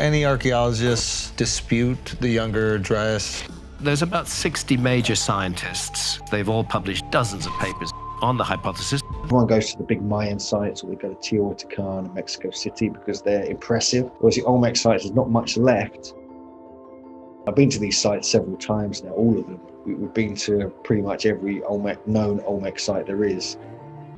Any archaeologists dispute the Younger Dryas? There's about 60 major scientists. They've all published dozens of papers on the hypothesis. Everyone goes to the big Mayan sites, or they go to Teotihuacan and Mexico City because they're impressive. Whereas the Olmec sites, there's not much left. I've been to these sites several times now, all of them. We've been to pretty much every known Olmec site there is.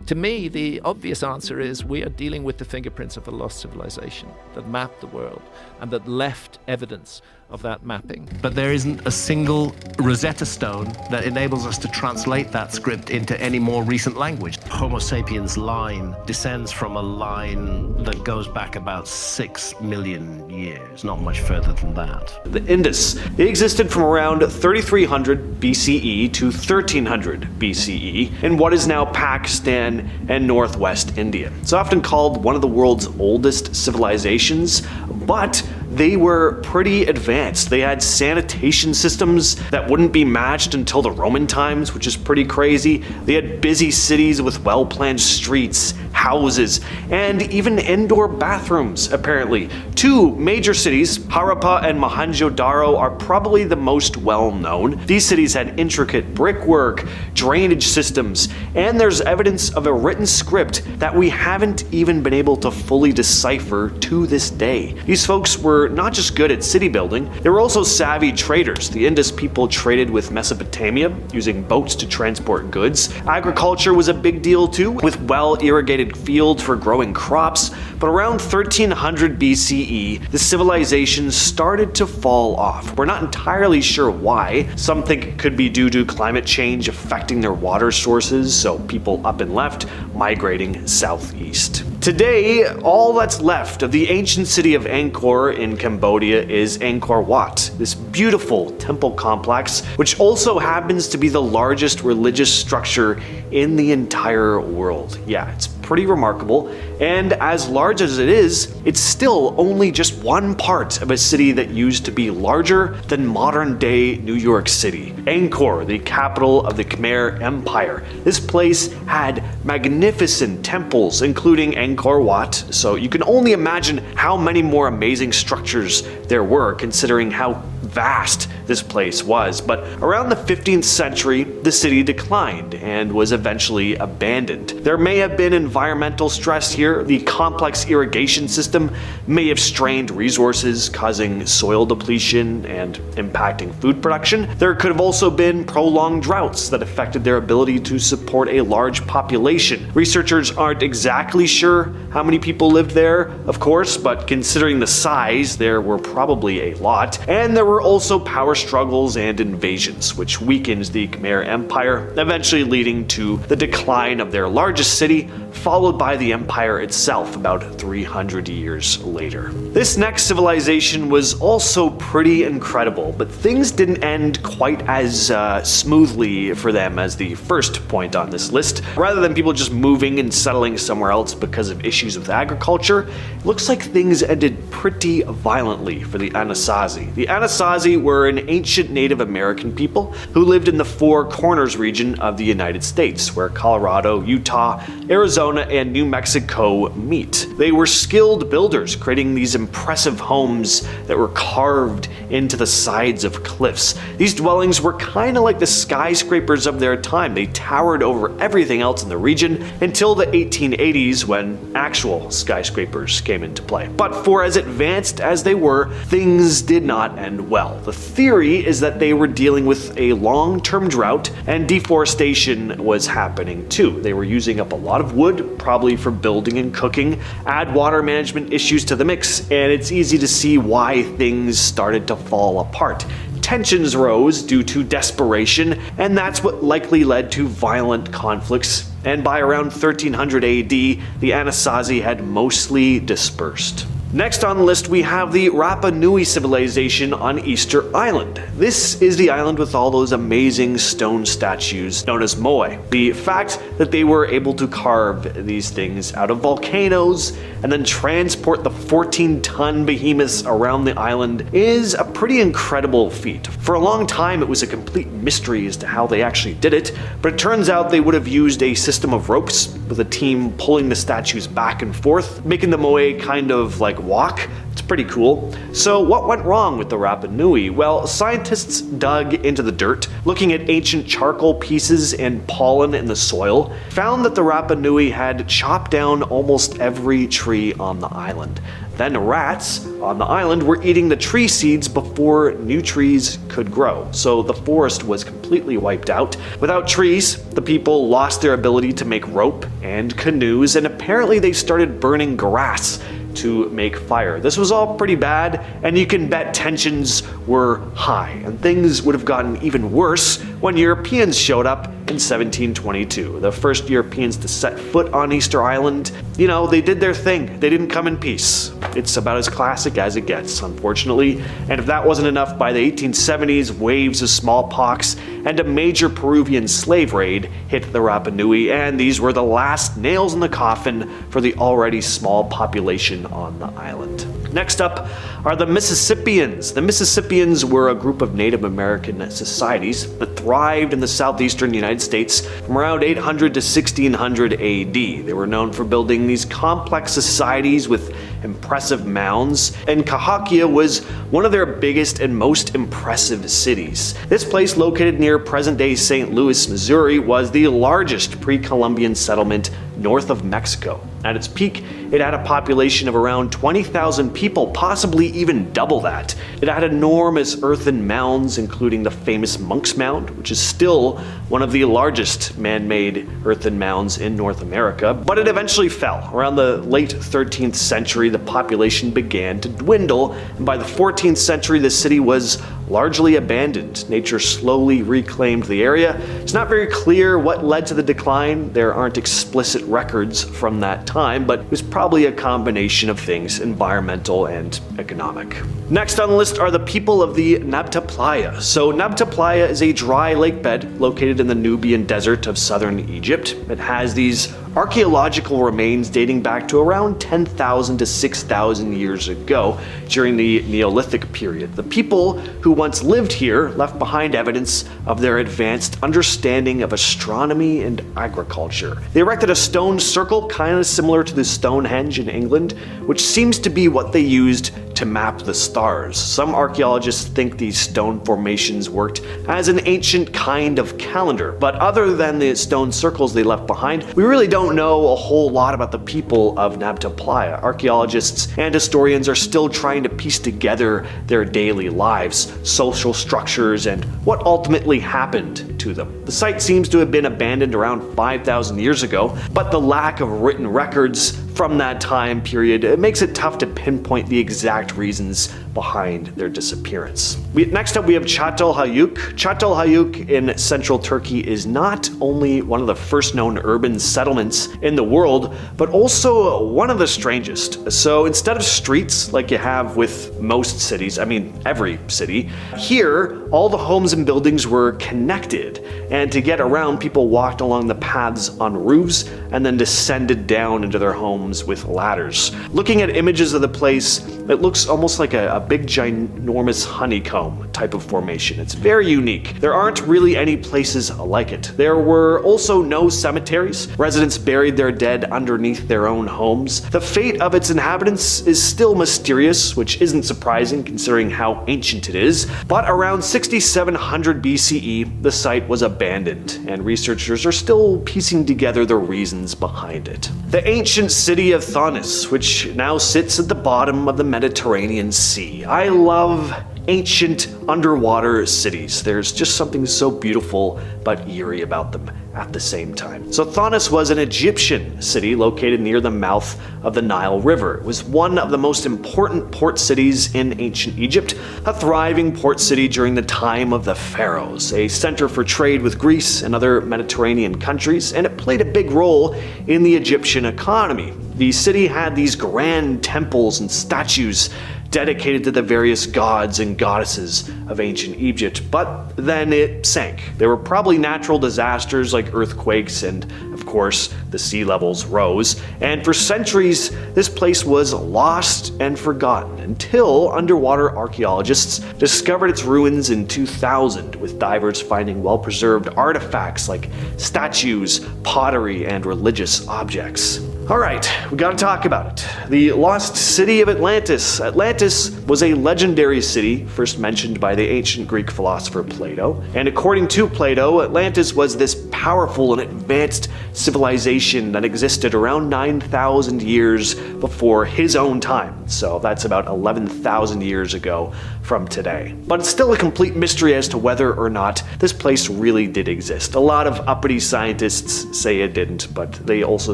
To me, the obvious answer is we are dealing with the fingerprints of a lost civilization that mapped the world and that left evidence of that mapping. But there isn't a single Rosetta Stone that enables us to translate that script into any more recent language. Homo sapiens line descends from a line that goes back about 6 million years, not much further than that. The Indus. It existed from around 3300 BCE to 1300 BCE in what is now Pakistan and northwest India. It's often called one of the world's oldest civilizations, but they were pretty advanced. They had sanitation systems that wouldn't be matched until the Roman times, which is pretty crazy. They had busy cities with well-planned streets, houses, and even indoor bathrooms, apparently. Two major cities, Harappa and Mohenjo-daro, are probably the most well-known. These cities had intricate brickwork, drainage systems, and there's evidence of a written script that we haven't even been able to fully decipher to this day. These folks were not just good at city building, they were also savvy traders. The Indus people traded with Mesopotamia, using boats to transport goods. Agriculture was a big deal too, with well-irrigated fields for growing crops. But around 1300 BCE, the civilization started to fall off. We're not entirely sure why. Some think it could be due to climate change affecting their water sources, so people up and left migrating southeast. Today, all that's left of the ancient city of Angkor in Cambodia is Angkor Wat, this beautiful temple complex, which also happens to be the largest religious structure in the entire world. Yeah, it's pretty remarkable, and as large as it is, it's still only just one part of a city that used to be larger than modern-day New York City. Angkor, the capital of the Khmer Empire. This place had magnificent temples, including Angkor Wat, so you can only imagine how many more amazing structures there were, considering how vast this place was. But around the 15th century, the city declined and was eventually abandoned. There may have been environmental stress here. The complex irrigation system may have strained resources, causing soil depletion and impacting food production. There could have also been prolonged droughts that affected their ability to support a large population. Researchers aren't exactly sure how many people lived there, of course, but considering the size, there were probably a lot. And there were also power struggles and invasions, which weakened the Khmer Empire, eventually leading to the decline of their largest city, followed by the empire itself about 300 years later. This next civilization was also pretty incredible, but things didn't end quite as smoothly for them as the first point on this list. Rather than people just moving and settling somewhere else because of issues with agriculture, it looks like things ended pretty violently for the Anasazi. The Anasazi were an ancient Native American people who lived in the Four Corners region of the United States, where Colorado, Utah, Arizona, and New Mexico meet. They were skilled builders, creating these impressive homes that were carved into the sides of cliffs. These dwellings were kind of like the skyscrapers of their time. They towered over everything else in the region until the 1880s, when actual skyscrapers came into play. But for as advanced as they were, things did not end well. The theory is that they were dealing with a long-term drought, and deforestation was happening too. They were using up a lot of wood, probably for building and cooking. Add water management issues to the mix, and it's easy to see why things started to fall apart. Tensions rose due to desperation, and that's what likely led to violent conflicts. And by around 1300 AD, the Anasazi had mostly dispersed. Next on the list, we have the Rapanui civilization on Easter Island. This is the island with all those amazing stone statues known as moai. The fact that they were able to carve these things out of volcanoes and then transport the 14-ton behemoths around the island is a pretty incredible feat. For a long time, it was a complete mystery as to how they actually did it, but it turns out they would have used a system of ropes with a team pulling the statues back and forth, making the moai kind of like walk. It's pretty cool. So what went wrong with the Rapanui? Well, scientists dug into the dirt, looking at ancient charcoal pieces and pollen in the soil, found that the Rapanui had chopped down almost every tree on the island. Then rats on the island were eating the tree seeds before new trees could grow, so the forest was completely wiped out. Without trees, the people lost their ability to make rope and canoes, and apparently they started burning grass to make fire. This was all pretty bad, and you can bet tensions were high, and things would have gotten even worse when Europeans showed up in 1722. The first Europeans to set foot on Easter Island, they did their thing. They didn't come in peace. It's about as classic as it gets, unfortunately. And if that wasn't enough, by the 1870s, waves of smallpox and a major Peruvian slave raid hit the Rapanui, and these were the last nails in the coffin for the already small population on the island. Next up are the Mississippians. The Mississippians were a group of Native American societies that thrived in the southeastern United States from around 800 to 1600 AD. They were known for building these complex societies with impressive mounds, and Cahokia was one of their biggest and most impressive cities. This place, located near present-day St. Louis, Missouri, was the largest pre-Columbian settlement north of Mexico. At its peak, it had a population of around 20,000 people, possibly even double that. It had enormous earthen mounds, including the famous Monk's Mound, which is still one of the largest man-made earthen mounds in North America, but it eventually fell. Around the late 13th century, the population began to dwindle, and by the 14th century, the city was largely abandoned. Nature slowly reclaimed the area. It's not very clear what led to the decline. There aren't explicit records from that time, but it was probably a combination of things, environmental and economic. Next on the list are the people of the Nabta Playa. So Nabta Playa is a dry lake bed located in the Nubian desert of southern Egypt. It has these archaeological remains dating back to around 10,000 to 6,000 years ago during the Neolithic period. The people who once lived here left behind evidence of their advanced understanding of astronomy and agriculture. They erected a stone circle kind of similar to the Stonehenge in England, which seems to be what they used to map the stars. Some archaeologists think these stone formations worked as an ancient kind of calendar, but other than the stone circles they left behind, we really don't know a whole lot about the people of Nabta Playa. Archaeologists and historians are still trying to piece together their daily lives, social structures, and what ultimately happened to them. The site seems to have been abandoned around 5,000 years ago, but the lack of written records from that time period, it makes it tough to pinpoint the exact reasons behind their disappearance. Next up, we have Chatel Hauk. Chatel Hauk in central Turkey is not only one of the first known urban settlements in the world, but also one of the strangest. So instead of streets like you have with most cities, I mean every city, here all the homes and buildings were connected, and to get around, people walked along the paths on roofs and then descended down into their homes with ladders. Looking at images of the place, it looks almost like a big ginormous honeycomb type of formation. It's very unique. There aren't really any places like it. There were also no cemeteries. Residents buried their dead underneath their own homes. The fate of its inhabitants is still mysterious, which isn't surprising considering how ancient it is. But around 6700 BCE, the site was abandoned, and researchers are still piecing together the reasons behind it. The ancient city of Thonis, which now sits at the bottom of the Mediterranean Sea. I love ancient underwater cities. There's just something so beautiful but eerie about them at the same time. So Thonis was an Egyptian city located near the mouth of the Nile River. It was one of the most important port cities in ancient Egypt, a thriving port city during the time of the pharaohs, a center for trade with Greece and other Mediterranean countries, and it played a big role in the Egyptian economy. The city had these grand temples and statues dedicated to the various gods and goddesses of ancient Egypt, but then it sank. There were probably natural disasters like earthquakes, and of course the sea levels rose, and for centuries this place was lost and forgotten until underwater archaeologists discovered its ruins in 2000, with divers finding well-preserved artifacts like statues, pottery, and religious objects. Alright, we gotta talk about it. The lost city of Atlantis. Atlantis was a legendary city first mentioned by the ancient Greek philosopher Plato. And according to Plato, Atlantis was this powerful and advanced civilization that existed around 9,000 years before his own time. So that's about 11,000 years ago from today. But it's still a complete mystery as to whether or not this place really did exist. A lot of uppity scientists say it didn't, but they also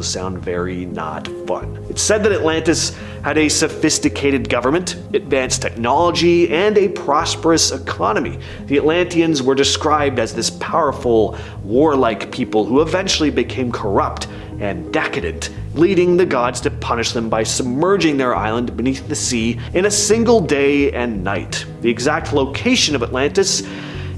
sound very not fun. It's said that Atlantis had a sophisticated government, advanced technology, and a prosperous economy. The Atlanteans were described as this powerful, warlike people who eventually became corrupt and decadent, leading the gods to punish them by submerging their island beneath the sea in a single day and night. The exact location of Atlantis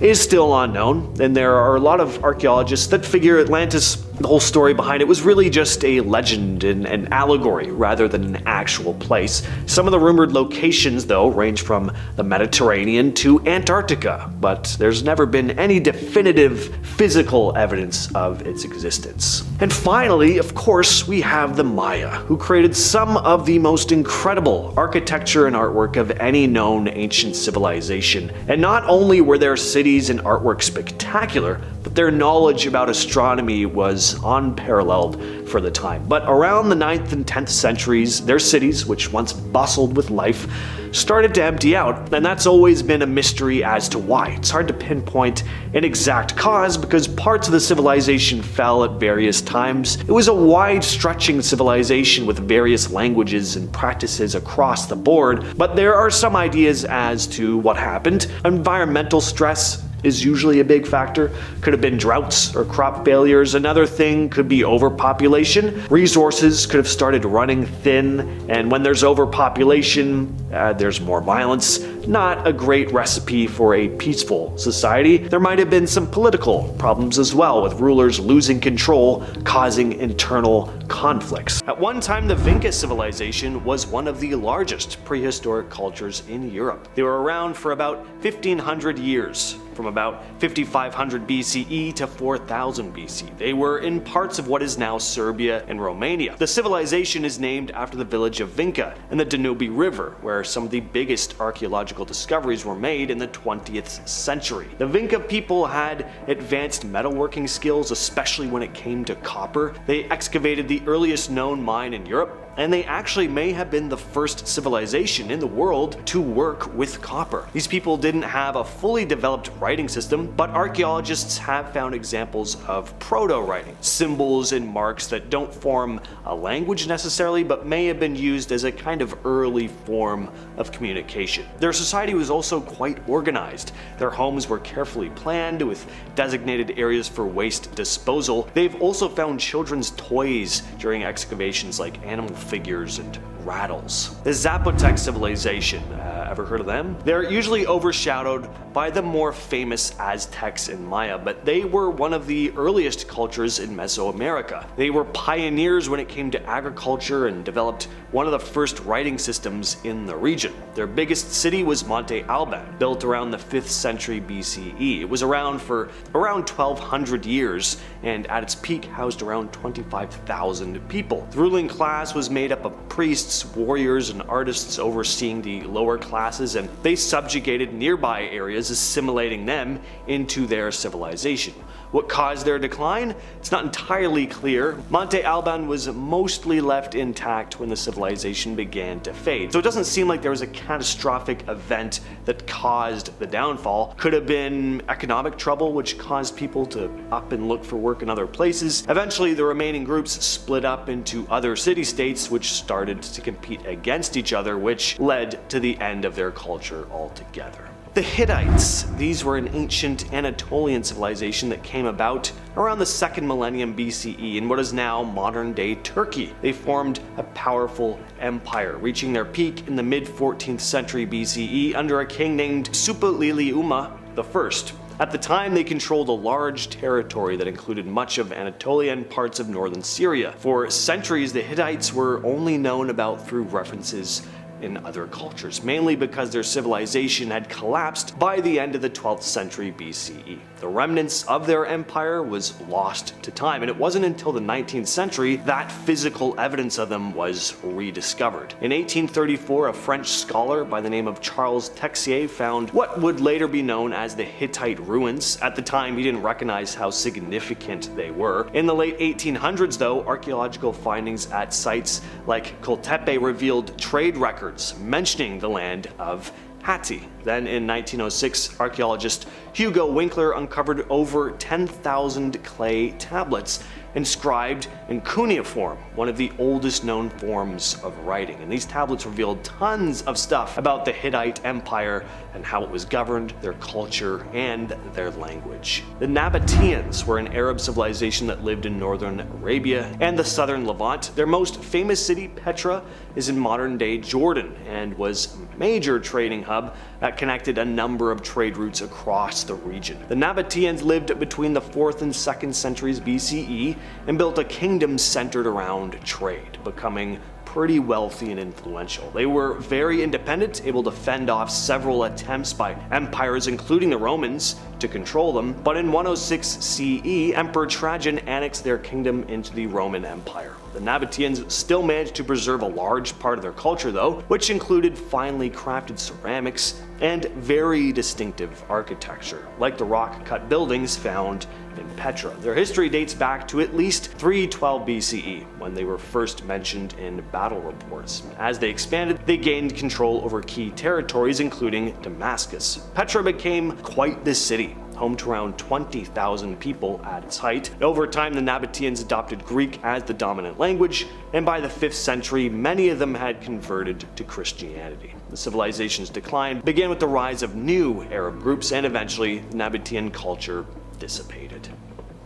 is still unknown, and there are a lot of archaeologists that figure Atlantis, the whole story behind it, was really just a legend and an allegory rather than an actual place. Some of the rumored locations, though, range from the Mediterranean to Antarctica, but there's never been any definitive physical evidence of its existence. And finally, of course, we have the Maya, who created some of the most incredible architecture and artwork of any known ancient civilization. And not only were their cities and artwork spectacular, but their knowledge about astronomy was unparalleled for the time. But around the 9th and 10th centuries, their cities, which once bustled with life, started to empty out, and that's always been a mystery as to why. It's hard to pinpoint an exact cause because parts of the civilization fell at various times. It was a wide-stretching civilization with various languages and practices across the board, but there are some ideas as to what happened. Environmental stress is usually a big factor. Could have been droughts or crop failures. Another thing could be overpopulation. Resources could have started running thin, and when there's overpopulation, there's more violence. Not a great recipe for a peaceful society. There might have been some political problems as well, with rulers losing control, causing internal conflicts. At one time, the Vinka civilization was one of the largest prehistoric cultures in Europe. They were around for about 1,500 years. From about 5500 BCE to 4000 BC. They were in parts of what is now Serbia and Romania. The civilization is named after the village of Vinka and the Danube River, where some of the biggest archaeological discoveries were made in the 20th century. The Vinka people had advanced metalworking skills, especially when it came to copper. They excavated the earliest known mine in Europe, and they actually may have been the first civilization in the world to work with copper. These people didn't have a fully developed writing system, but archaeologists have found examples of proto-writing, symbols and marks that don't form a language necessarily, but may have been used as a kind of early form of communication. Their society was also quite organized. Their homes were carefully planned with designated areas for waste disposal. They've also found children's toys during excavations like animal figures and rattles. The Zapotec Civilization, ever heard of them? They're usually overshadowed by the more famous Aztecs and Maya, but they were one of the earliest cultures in Mesoamerica. They were pioneers when it came to agriculture and developed one of the first writing systems in the region. Their biggest city was Monte Alban, built around the 5th century BCE. It was around for around 1200 years and at its peak housed around 25,000 people. The ruling class was made up of priests, warriors, and artists overseeing the lower classes, and they subjugated nearby areas, assimilating them into their civilization. What caused their decline? It's not entirely clear. Monte Alban was mostly left intact when the civilization began to fade, so it doesn't seem like there was a catastrophic event that caused the downfall. Could have been economic trouble, which caused people to up and look for work in other places. Eventually, the remaining groups split up into other city-states, which started to compete against each other, which led to the end of their culture altogether. The Hittites. These were an ancient Anatolian civilization that came about around the 2nd millennium BCE in what is now modern-day Turkey. They formed a powerful empire, reaching their peak in the mid-14th century BCE under a king named Suppiluliuma I. At the time, they controlled a large territory that included much of Anatolia and parts of northern Syria. For centuries, the Hittites were only known about through references in other cultures, mainly because their civilization had collapsed by the end of the 12th century BCE. The remnants of their empire was lost to time, and it wasn't until the 19th century that physical evidence of them was rediscovered. In 1834, a French scholar by the name of Charles Texier found what would later be known as the Hittite ruins. At the time, he didn't recognize how significant they were. In the late 1800s, though, archaeological findings at sites like Koltepe revealed trade records mentioning the land of Hatti. Then in 1906, archaeologist Hugo Winkler uncovered over 10,000 clay tablets inscribed in cuneiform, one of the oldest known forms of writing. And these tablets revealed tons of stuff about the Hittite Empire and how it was governed, their culture, and their language. The Nabateans were an Arab civilization that lived in northern Arabia and the southern Levant. Their most famous city, Petra, is in modern-day Jordan and was a major trading hub that connected a number of trade routes across the region. The Nabateans lived between the 4th and 2nd centuries BCE and built a kingdom centered around trade, becoming pretty wealthy and influential. They were very independent, able to fend off several attempts by empires, including the Romans, to control them, but in 106 CE, Emperor Trajan annexed their kingdom into the Roman Empire. The Nabateans still managed to preserve a large part of their culture though, which included finely crafted ceramics and very distinctive architecture, like the rock-cut buildings found in Petra. Their history dates back to at least 312 BCE, when they were first mentioned in battle reports. As they expanded, they gained control over key territories, including Damascus. Petra became quite the city, home to around 20,000 people at its height. Over time, the Nabateans adopted Greek as the dominant language, and by the 5th century, many of them had converted to Christianity. The civilization's decline began with the rise of new Arab groups, and eventually, the Nabatean culture dissipated.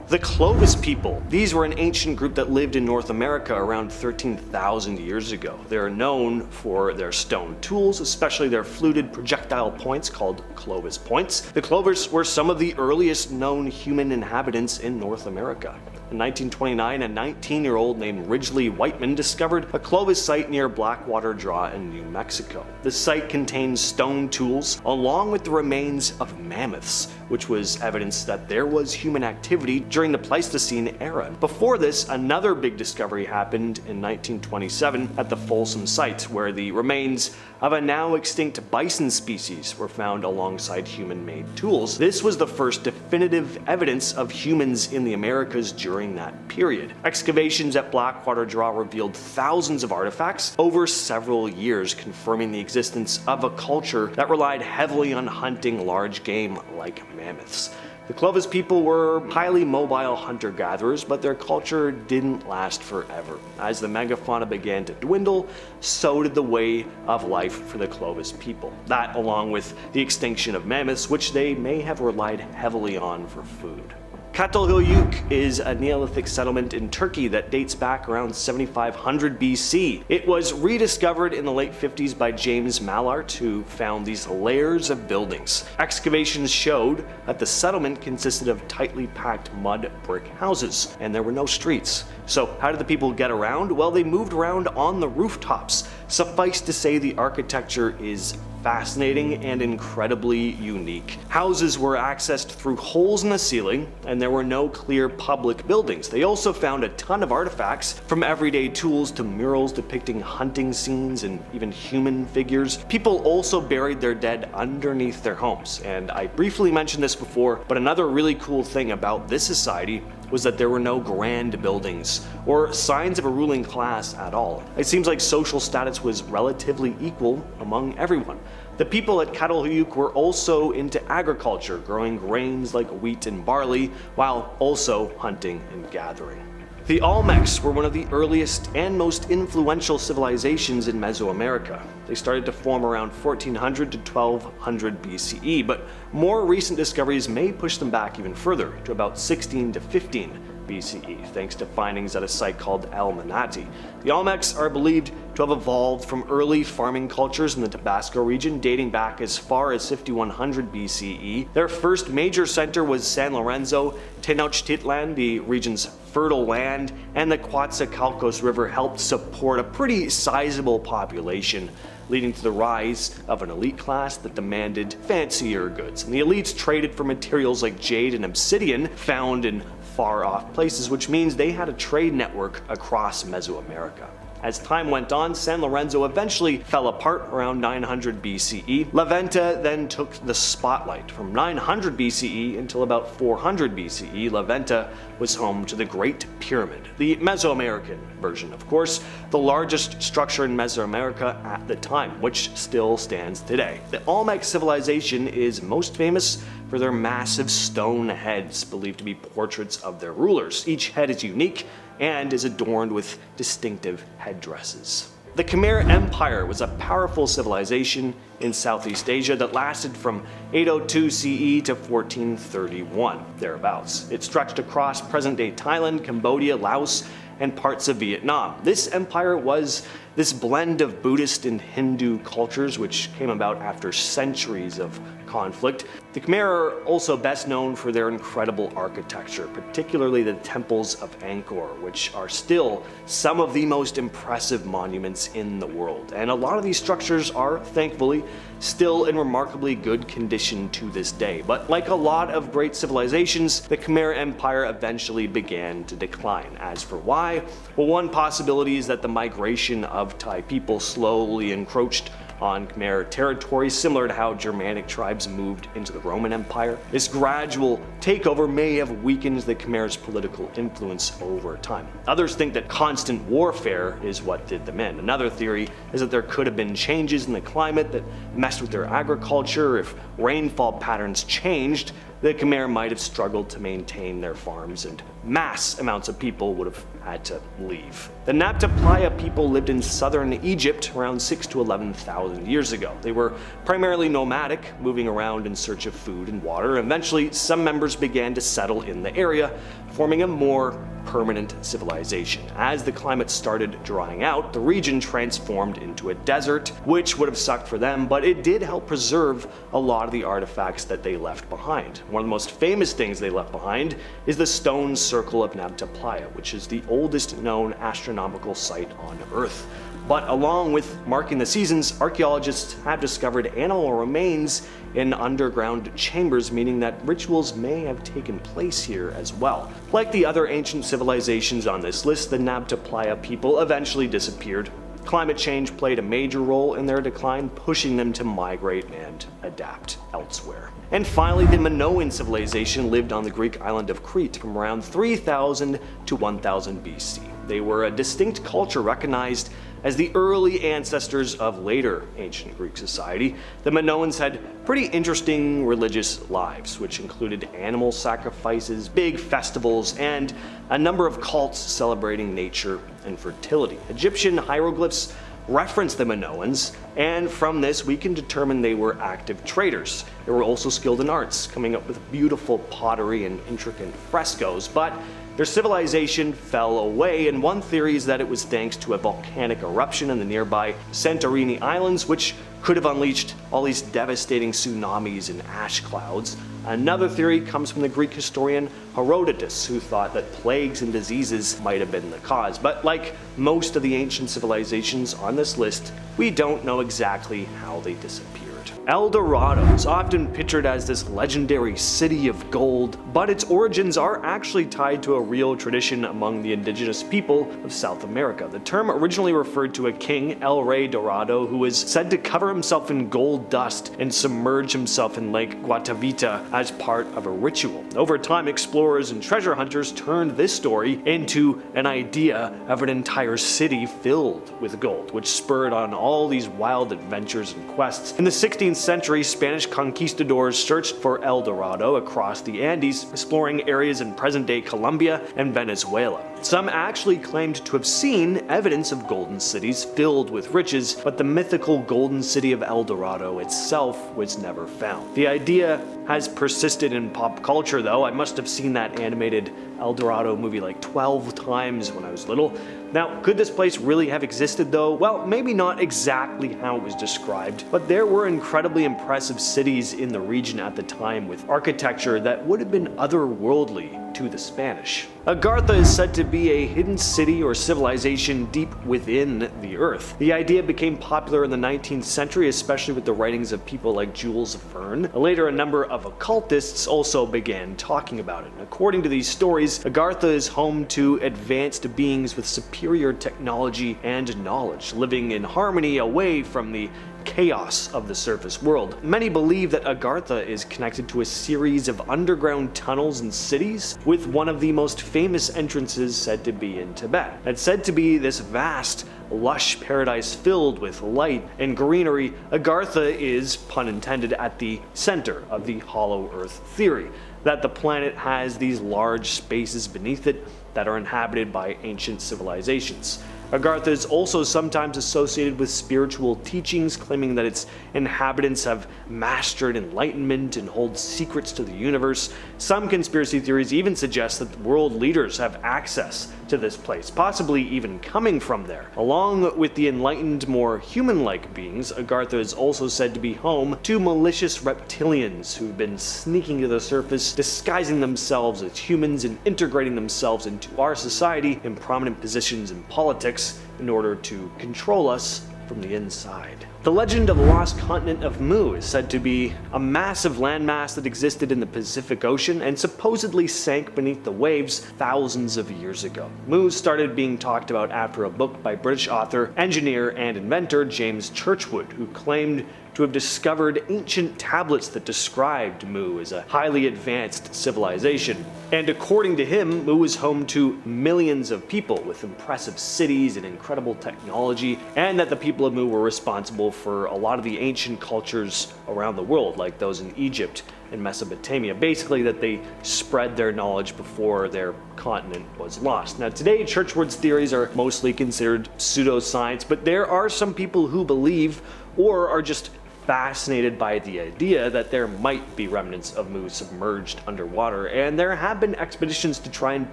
The Clovis people. These were an ancient group that lived in North America around 13,000 years ago. They are known for their stone tools, especially their fluted projectile points called Clovis points. The Clovis were some of the earliest known human inhabitants in North America. In 1929, a 19-year-old named Ridgely Whiteman discovered a Clovis site near Blackwater Draw in New Mexico. The site contains stone tools along with the remains of mammoths, which was evidence that there was human activity during the Pleistocene era. Before this, another big discovery happened in 1927 at the Folsom site, where the remains of a now extinct bison species were found alongside human-made tools. This was the first definitive evidence of humans in the Americas during that period. Excavations at Blackwater Draw revealed thousands of artifacts over several years, confirming the existence of a culture that relied heavily on hunting large game like mammoths. The Clovis people were highly mobile hunter-gatherers, but their culture didn't last forever. As the megafauna began to dwindle, so did the way of life for the Clovis people. That, along with the extinction of mammoths, which they may have relied heavily on for food. Cattlehuk is a Neolithic settlement in Turkey that dates back around 7500 BC. It was rediscovered in the late 50s by James Mallart, who found these layers of buildings. Excavations showed that the settlement consisted of tightly packed mud brick houses, and there were no streets. So how did the people get around? Well, they moved around on the rooftops. Suffice to say, the architecture is fascinating and incredibly unique. Houses were accessed through holes in the ceiling, and there were no clear public buildings. They also found a ton of artifacts, from everyday tools to murals depicting hunting scenes and even human figures. People also buried their dead underneath their homes, and I briefly mentioned this before, but another really cool thing about this society was that there were no grand buildings or signs of a ruling class at all. It seems like social status was relatively equal among everyone. The people at Cattlehuk were also into agriculture, growing grains like wheat and barley, while also hunting and gathering. The Olmecs were one of the earliest and most influential civilizations in Mesoamerica. They started to form around 1400 to 1200 BCE, but more recent discoveries may push them back even further, to about 16 to 15 BCE, thanks to findings at a site called El Manati. The Olmecs are believed to have evolved from early farming cultures in the Tabasco region, dating back as far as 5100 BCE. Their first major center was San Lorenzo. Tenochtitlan, the region's fertile land, and the Coatzacoalcos River helped support a pretty sizable population. leading to the rise of an elite class that demanded fancier goods. And the elites traded for materials like jade and obsidian found in far-off places, which means they had a trade network across Mesoamerica. As time went on, San Lorenzo eventually fell apart around 900 BCE. La Venta then took the spotlight. From 900 BCE until about 400 BCE, La Venta was home to the Great Pyramid, the Mesoamerican version, of course, the largest structure in Mesoamerica at the time, which still stands today. The Olmec civilization is most famous for their massive stone heads, believed to be portraits of their rulers. Each head is unique and is adorned with distinctive headdresses. The Khmer Empire was a powerful civilization in Southeast Asia that lasted from 802 CE to 1431, thereabouts. It stretched across present-day Thailand, Cambodia, Laos, and parts of Vietnam. This empire was this blend of Buddhist and Hindu cultures, which came about after centuries of conflict. The Khmer are also best known for their incredible architecture, particularly the temples of Angkor, which are still some of the most impressive monuments in the world. And a lot of these structures are, thankfully, still in remarkably good condition to this day. But like a lot of great civilizations, the Khmer Empire eventually began to decline. As for why? Well, one possibility is that the migration of Thai people slowly encroached on Khmer territory, similar to how Germanic tribes moved into the Roman Empire. This gradual takeover may have weakened the Khmer's political influence over time. Others think that constant warfare is what did them in. Another theory is that there could have been changes in the climate that messed with their agriculture. If rainfall patterns changed, the Khmer might have struggled to maintain their farms, and mass amounts of people would have had to leave. The Nabta Playa people lived in southern Egypt around 6,000 to 11,000 years ago. They were primarily nomadic, moving around in search of food and water. Eventually, some members began to settle in the area, forming a more permanent civilization. As the climate started drying out, the region transformed into a desert, which would have sucked for them, but it did help preserve a lot of the artifacts that they left behind. One of the most famous things they left behind is the stone circle of Nabta Playa, which is the oldest known astronomical site on Earth. But along with marking the seasons, archaeologists have discovered animal remains in underground chambers, meaning that rituals may have taken place here as well. Like the other ancient civilizations on this list, the Nabta Playa people eventually disappeared. Climate change played a major role in their decline, pushing them to migrate and adapt elsewhere. And finally, the Minoan civilization lived on the Greek island of Crete from around 3000 to 1000 BC. They were a distinct culture recognized as the early ancestors of later ancient Greek society. The Minoans had pretty interesting religious lives, which included animal sacrifices, big festivals, and a number of cults celebrating nature and fertility. Egyptian hieroglyphs reference the Minoans, and from this we can determine they were active traders. They were also skilled in arts, coming up with beautiful pottery and intricate frescoes, but their civilization fell away, and one theory is that it was thanks to a volcanic eruption in the nearby Santorini Islands, which could have unleashed all these devastating tsunamis and ash clouds. Another theory comes from the Greek historian Herodotus, who thought that plagues and diseases might have been the cause. But like most of the ancient civilizations on this list, we don't know exactly how they disappeared. El Dorado is often pictured as this legendary city of gold, but its origins are actually tied to a real tradition among the indigenous people of South America. The term originally referred to a king, El Rey Dorado, who was said to cover himself in gold dust and submerge himself in Lake Guatavita as part of a ritual. Over time, explorers and treasure hunters turned this story into an idea of an entire city filled with gold, which spurred on all these wild adventures and quests. In the 16th century, Spanish conquistadors searched for El Dorado across the Andes, exploring areas in present-day Colombia and Venezuela. Some actually claimed to have seen evidence of golden cities filled with riches, but the mythical golden city of El Dorado itself was never found. The idea has persisted in pop culture though. I must have seen that animated El Dorado movie like 12 times when I was little. Now, could this place really have existed though? Well, maybe not exactly how it was described, but there were incredibly impressive cities in the region at the time with architecture that would have been otherworldly to the Spanish. Agartha is said to be a hidden city or civilization deep within the earth. The idea became popular in the 19th century, especially with the writings of people like Jules Verne. Later, a number of occultists also began talking about it. According to these stories, Agartha is home to advanced beings with superior technology and knowledge, living in harmony away from the chaos of the surface world. Many believe that Agartha is connected to a series of underground tunnels and cities, with one of the most famous entrances said to be in Tibet. It's said to be this vast, lush paradise filled with light and greenery. Agartha is, pun intended, at the center of the hollow earth theory, that the planet has these large spaces beneath it that are inhabited by ancient civilizations. Agartha is also sometimes associated with spiritual teachings, claiming that its inhabitants have mastered enlightenment and hold secrets to the universe. Some conspiracy theories even suggest that world leaders have access to this place, possibly even coming from there. Along with the enlightened, more human-like beings, Agartha is also said to be home to malicious reptilians who've been sneaking to the surface, disguising themselves as humans and integrating themselves into our society in prominent positions in politics in order to control us from the inside. The legend of the lost continent of Mu is said to be a massive landmass that existed in the Pacific Ocean and supposedly sank beneath the waves thousands of years ago. Mu started being talked about after a book by British author, engineer, and inventor James Churchward, who claimed to have discovered ancient tablets that described Mu as a highly advanced civilization. And according to him, Mu is home to millions of people with impressive cities and incredible technology, and that the people of Mu were responsible for a lot of the ancient cultures around the world, like those in Egypt and Mesopotamia. Basically, that they spread their knowledge before their continent was lost. Now, today, Churchward's theories are mostly considered pseudoscience, but there are some people who believe or are just fascinated by the idea that there might be remnants of Mu submerged underwater, and there have been expeditions to try and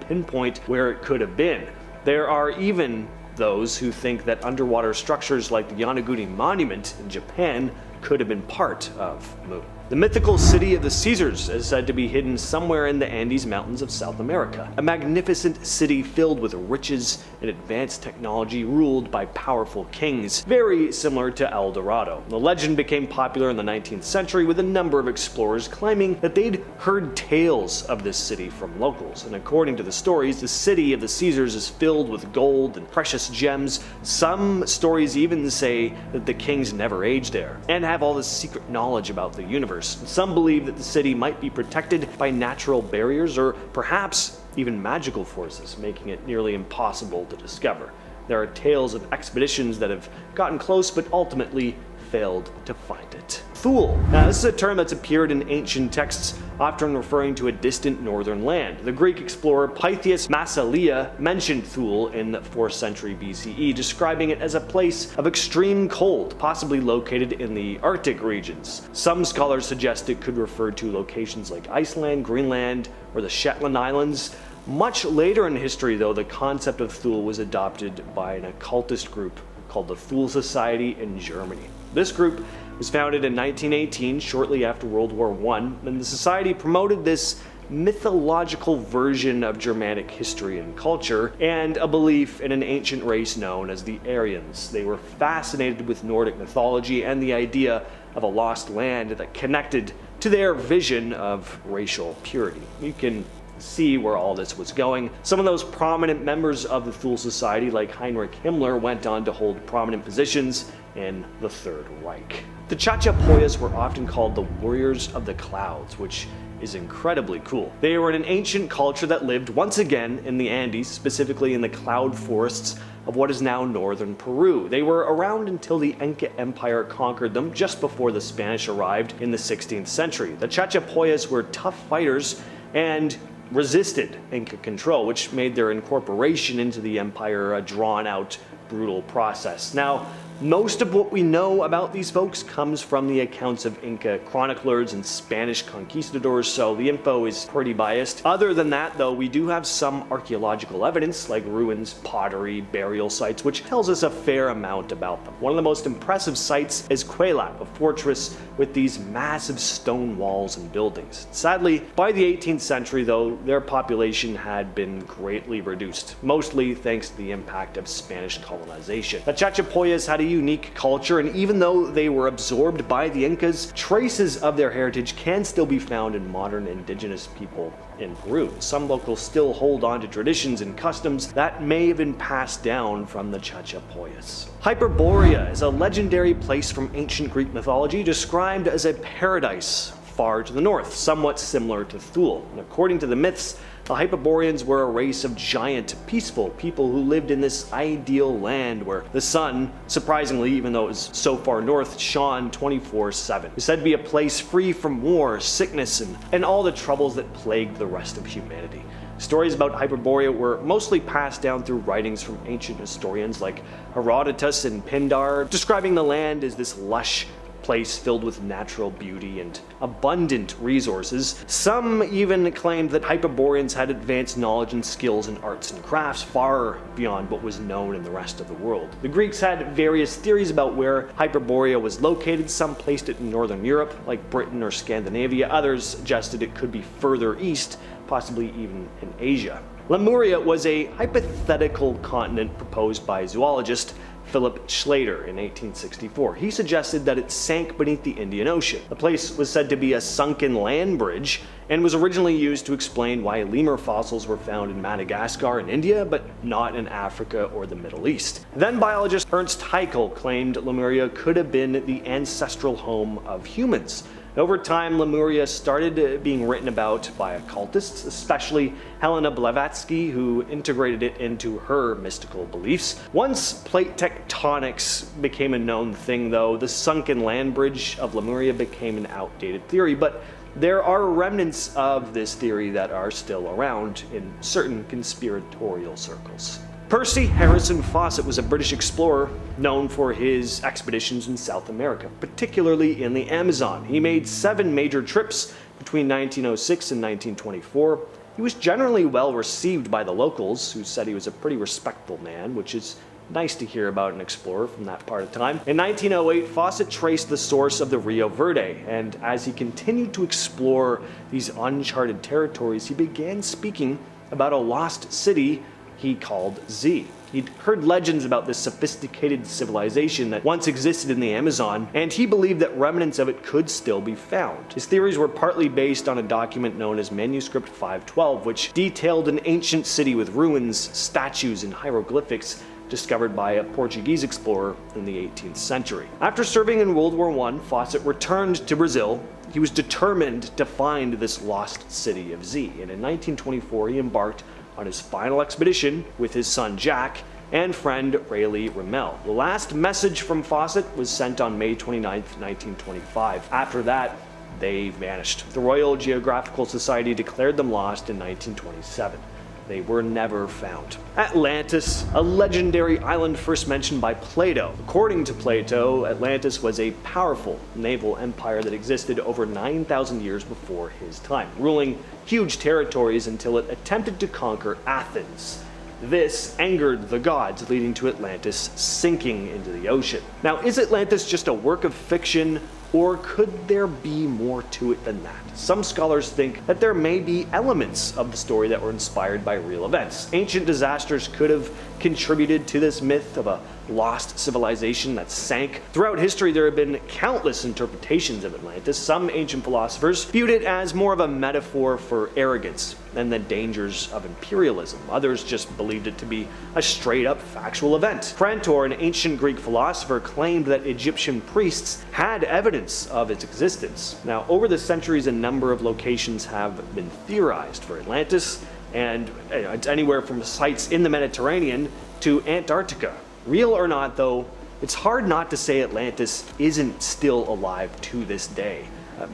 pinpoint where it could have been. There are even those who think that underwater structures like the Yonaguni Monument in Japan could have been part of Mu. The mythical city of the Caesars is said to be hidden somewhere in the Andes Mountains of South America, a magnificent city filled with riches and advanced technology ruled by powerful kings, very similar to El Dorado. The legend became popular in the 19th century with a number of explorers claiming that they'd heard tales of this city from locals, and according to the stories, the city of the Caesars is filled with gold and precious gems. Some stories even say that the kings never age there, and have all this secret knowledge about the universe. Some believe that the city might be protected by natural barriers or perhaps even magical forces, making it nearly impossible to discover. There are tales of expeditions that have gotten close but ultimately failed to find it. Thule. Now, this is a term that's appeared in ancient texts, often referring to a distant northern land. The Greek explorer Pytheas Massalia mentioned Thule in the 4th century BCE, describing it as a place of extreme cold, possibly located in the Arctic regions. Some scholars suggest it could refer to locations like Iceland, Greenland, or the Shetland Islands. Much later in history, though, the concept of Thule was adopted by an occultist group called the Thule Society in Germany. This group was founded in 1918, shortly after World War I, and the society promoted this mythological version of Germanic history and culture, and a belief in an ancient race known as the Aryans. They were fascinated with Nordic mythology and the idea of a lost land that connected to their vision of racial purity. You can see where all this was going. Some of those prominent members of the Thule Society, like Heinrich Himmler, went on to hold prominent positions in the Third Reich. The Chachapoyas were often called the Warriors of the Clouds, which is incredibly cool. They were an ancient culture that lived once again in the Andes, specifically in the cloud forests of what is now northern Peru. They were around until the Inca Empire conquered them just before the Spanish arrived in the 16th century. The Chachapoyas were tough fighters and resisted Inca control, which made their incorporation into the empire a drawn-out, brutal process. Now, Most of what we know about these folks comes from the accounts of Inca chroniclers and Spanish conquistadors, so the info is pretty biased. Other than that though, we do have some archaeological evidence like ruins, pottery, burial sites, which tells us a fair amount about them. One of the most impressive sites is Quaylap, a fortress with these massive stone walls and buildings. Sadly, by the 18th century though, their population had been greatly reduced, mostly thanks to the impact of Spanish colonization. The Chachapoyas had a unique culture, and even though they were absorbed by the Incas, traces of their heritage can still be found in modern indigenous people in Peru. Some locals still hold on to traditions and customs that may have been passed down from the Chachapoyas. Hyperborea is a legendary place from ancient Greek mythology described as a paradise far to the north, somewhat similar to Thule. And according to the myths, the Hyperboreans were a race of giant, peaceful people who lived in this ideal land where the sun, surprisingly, even though it was so far north, shone 24/7. It's said to be a place free from war, sickness, and all the troubles that plagued the rest of humanity. Stories about Hyperborea were mostly passed down through writings from ancient historians like Herodotus and Pindar, describing the land as this lush place filled with natural beauty and abundant resources. Some even claimed that Hyperboreans had advanced knowledge and skills in arts and crafts far beyond what was known in the rest of the world. The Greeks had various theories about where Hyperborea was located. Some placed it in northern Europe, like Britain or Scandinavia. Others suggested it could be further east, possibly even in Asia. Lemuria was a hypothetical continent proposed by zoologist Philip Schlater in 1864. He suggested that it sank beneath the Indian Ocean. The place was said to be a sunken land bridge and was originally used to explain why lemur fossils were found in Madagascar and India, but not in Africa or the Middle East. Then biologist Ernst Haeckel claimed Lemuria could have been the ancestral home of humans. Over time, Lemuria started being written about by occultists, especially Helena Blavatsky, who integrated it into her mystical beliefs. Once plate tectonics became a known thing, though, the sunken land bridge of Lemuria became an outdated theory, but there are remnants of this theory that are still around in certain conspiratorial circles. Percy Harrison Fawcett was a British explorer known for his expeditions in South America, particularly in the Amazon. He made 7 major trips between 1906 and 1924. He was generally well received by the locals, who said he was a pretty respectful man, which is nice to hear about an explorer from that part of time. In 1908, Fawcett traced the source of the Rio Verde, and as he continued to explore these uncharted territories, he began speaking about a lost city he called Z. He'd heard legends about this sophisticated civilization that once existed in the Amazon, and he believed that remnants of it could still be found. His theories were partly based on a document known as Manuscript 512, which detailed an ancient city with ruins, statues, and hieroglyphics discovered by a Portuguese explorer in the 18th century. After serving in World War I, Fawcett returned to Brazil. He was determined to find this lost city of Z, and in 1924 he embarked on his final expedition with his son Jack and friend Rayleigh Rimmel. The last message from Fawcett was sent on May 29, 1925. After that, they vanished. The Royal Geographical Society declared them lost in 1927. They were never found. Atlantis, a legendary island first mentioned by Plato. According to Plato, Atlantis was a powerful naval empire that existed over 9,000 years before his time, ruling huge territories until it attempted to conquer Athens. This angered the gods, leading to Atlantis sinking into the ocean. Now, is Atlantis just a work of fiction, or could there be more to it than that? Some scholars think that there may be elements of the story that were inspired by real events. Ancient disasters could have contributed to this myth of a lost civilization that sank. Throughout history, there have been countless interpretations of Atlantis. Some ancient philosophers viewed it as more of a metaphor for arrogance and the dangers of imperialism. Others just believed it to be a straight-up factual event. Crantor, an ancient Greek philosopher, claimed that Egyptian priests had evidence of its existence. Now, over the centuries, a number of locations have been theorized for Atlantis, and it's anywhere from sites in the Mediterranean to Antarctica. Real or not, though, it's hard not to say Atlantis isn't still alive to this day.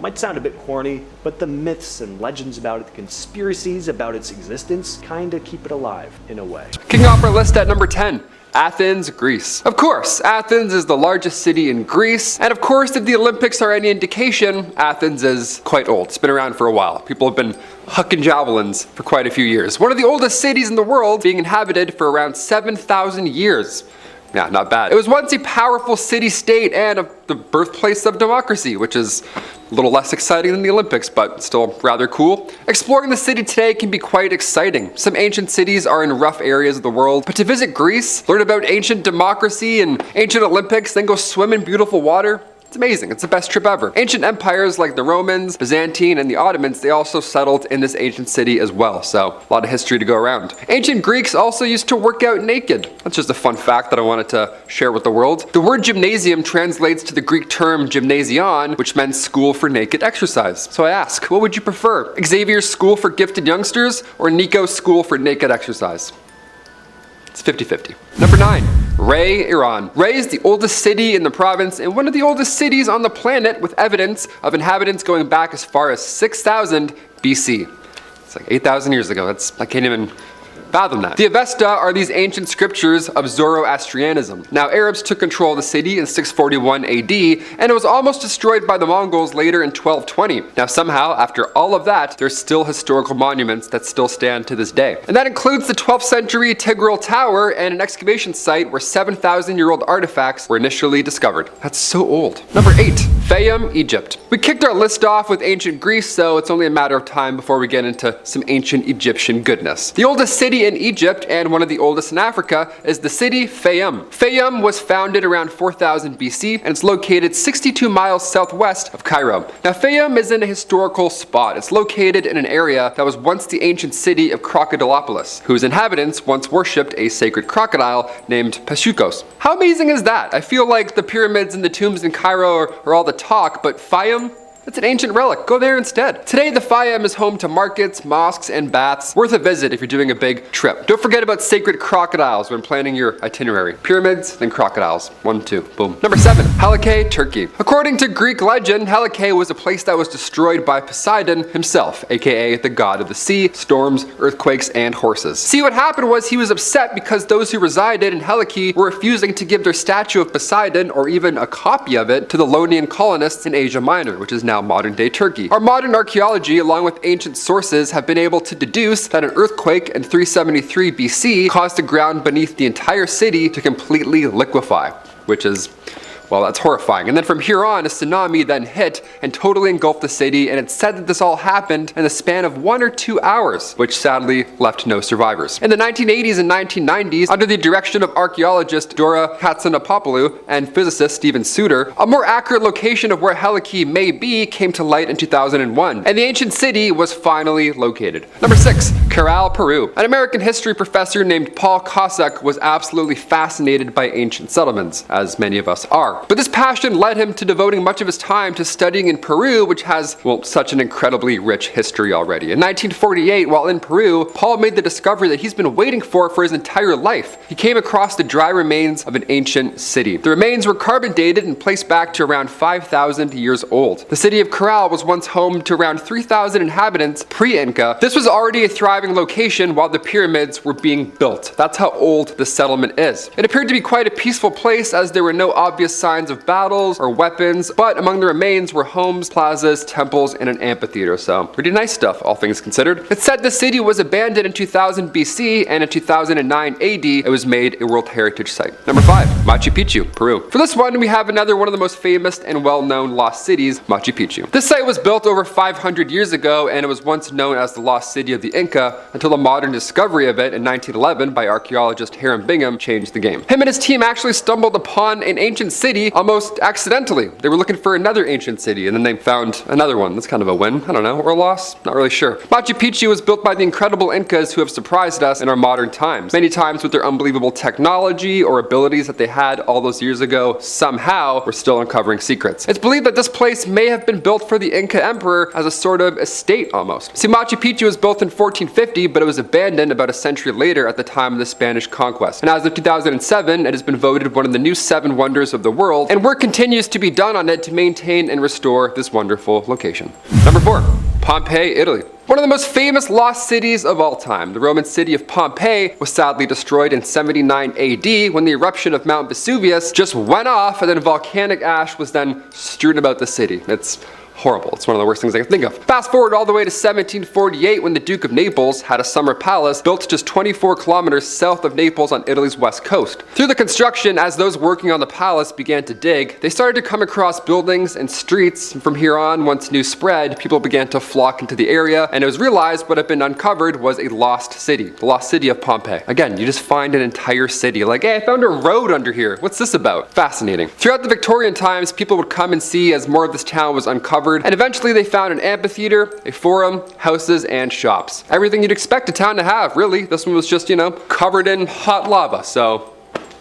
Might sound a bit corny, but the myths and legends about it, the conspiracies about its existence, kinda keep it alive in a way. Kicking off our list at number 10. Athens, Greece. Of course, Athens is the largest city in Greece, and of course, if the Olympics are any indication, Athens is quite old. It's been around for a while. People have been hucking javelins for quite a few years. One of the oldest cities in the world, being inhabited for around 7,000 years. Yeah, not bad. It was once a powerful city-state and the birthplace of democracy, which is a little less exciting than the Olympics, but still rather cool. Exploring the city today can be quite exciting. Some ancient cities are in rough areas of the world, but to visit Greece, learn about ancient democracy and ancient Olympics, then go swim in beautiful water, it's amazing. It's the best trip ever. Ancient empires like the Romans, Byzantine, and the Ottomans, they also settled in this ancient city as well, so a lot of history to go around. Ancient Greeks also used to work out naked. That's just a fun fact that I wanted to share with the world. The word gymnasium translates to the Greek term gymnasion, which meant school for naked exercise. So I ask, what would you prefer? Xavier's school for gifted youngsters or Nico's school for naked exercise? It's 50-50. Number 9. Ray, Iran. Ray is the oldest city in the province and one of the oldest cities on the planet with evidence of inhabitants going back as far as 6,000 BC. It's like 8,000 years ago. I can't even fathom that. The Avesta are these ancient scriptures of Zoroastrianism. Now, Arabs took control of the city in 641 AD, and it was almost destroyed by the Mongols later in 1220. Now, somehow, after all of that, there's still historical monuments that still stand to this day. And that includes the 12th century Tigral Tower and an excavation site where 7,000-year-old artifacts were initially discovered. That's so old. Number 8. Fayum, Egypt. We kicked our list off with ancient Greece, so it's only a matter of time before we get into some ancient Egyptian goodness. The oldest city in Egypt, and one of the oldest in Africa, is the city Fayum. Fayum was founded around 4000 BC, and it's located 62 miles southwest of Cairo. Now, Fayum is in a historical spot. It's located in an area that was once the ancient city of Crocodilopolis, whose inhabitants once worshipped a sacred crocodile named Pashukos. How amazing is that? I feel like the pyramids and the tombs in Cairo are all the talk, but Fayum? It's an ancient relic. Go there instead. Today, the Fayum is home to markets, mosques, and baths. Worth a visit if you're doing a big trip. Don't forget about sacred crocodiles when planning your itinerary. Pyramids, then crocodiles. 1, 2, boom. Number 7. Helike, Turkey. According to Greek legend, Helike was a place that was destroyed by Poseidon himself, aka the god of the sea, storms, earthquakes, and horses. See, what happened was he was upset because those who resided in Helike were refusing to give their statue of Poseidon, or even a copy of it, to the Ionian colonists in Asia Minor, which is now modern-day Turkey. Our modern archaeology, along with ancient sources, have been able to deduce that an earthquake in 373 BC caused the ground beneath the entire city to completely liquefy, which is, well, that's horrifying. And then from here on, a tsunami then hit and totally engulfed the city, and it's said that this all happened in the span of 1 or 2 hours, which sadly left no survivors. In the 1980s and 1990s, under the direction of archaeologist Dora Katsonopoulou and physicist Stephen Suter, a more accurate location of where Helike may be came to light in 2001, and the ancient city was finally located. Number 6. Caral, Peru. An American history professor named Paul Cossack was absolutely fascinated by ancient settlements, as many of us are. But this passion led him to devoting much of his time to studying in Peru, which has, well, such an incredibly rich history already. In 1948, while in Peru, Paul made the discovery that he's been waiting for his entire life. He came across the dry remains of an ancient city. The remains were carbon dated and placed back to around 5,000 years old. The city of Caral was once home to around 3,000 inhabitants pre-Inca. This was already a thriving location while the pyramids were being built. That's how old the settlement is. It appeared to be quite a peaceful place as there were no obvious signs of battles or weapons, but among the remains were homes, plazas, temples, and an amphitheater, so pretty nice stuff, all things considered. It's said the city was abandoned in 2000 BC, and in 2009 AD, it was made a World Heritage Site. Number 5. Machu Picchu, Peru. For this one, we have another one of the most famous and well-known lost cities, Machu Picchu. This site was built over 500 years ago, and it was once known as the lost city of the Inca, until the modern discovery of it in 1911 by archaeologist Hiram Bingham changed the game. Him and his team actually stumbled upon an ancient city almost accidentally. They were looking for another ancient city, and then they found another one. That's kind of a win. I don't know, or a loss? Not really sure. Machu Picchu was built by the incredible Incas who have surprised us in our modern times. Many times with their unbelievable technology or abilities that they had all those years ago, somehow we're still uncovering secrets. It's believed that this place may have been built for the Inca emperor as a sort of estate almost. See, Machu Picchu was built in 1450, but it was abandoned about a century later at the time of the Spanish conquest. And as of 2007, it has been voted one of the new 7 wonders of the world world, and work continues to be done on it to maintain and restore this wonderful location. Number 4. Pompeii, Italy. One of the most famous lost cities of all time, the Roman city of Pompeii was sadly destroyed in 79 AD when the eruption of Mount Vesuvius just went off and then volcanic ash was then strewn about the city. It's horrible. It's one of the worst things I can think of. Fast forward all the way to 1748 when the Duke of Naples had a summer palace built just 24 kilometers south of Naples on Italy's west coast. Through the construction, as those working on the palace began to dig, they started to come across buildings and streets. And from here on, once news spread, people began to flock into the area, and it was realized what had been uncovered was a lost city, the lost city of Pompeii. Again, you just find an entire city like, hey, I found a road under here. What's this about? Fascinating. Throughout the Victorian times, people would come and see as more of this town was uncovered, and eventually they found an amphitheater, a forum, houses, and shops. Everything you'd expect a town to have, really. This one was just, covered in hot lava, so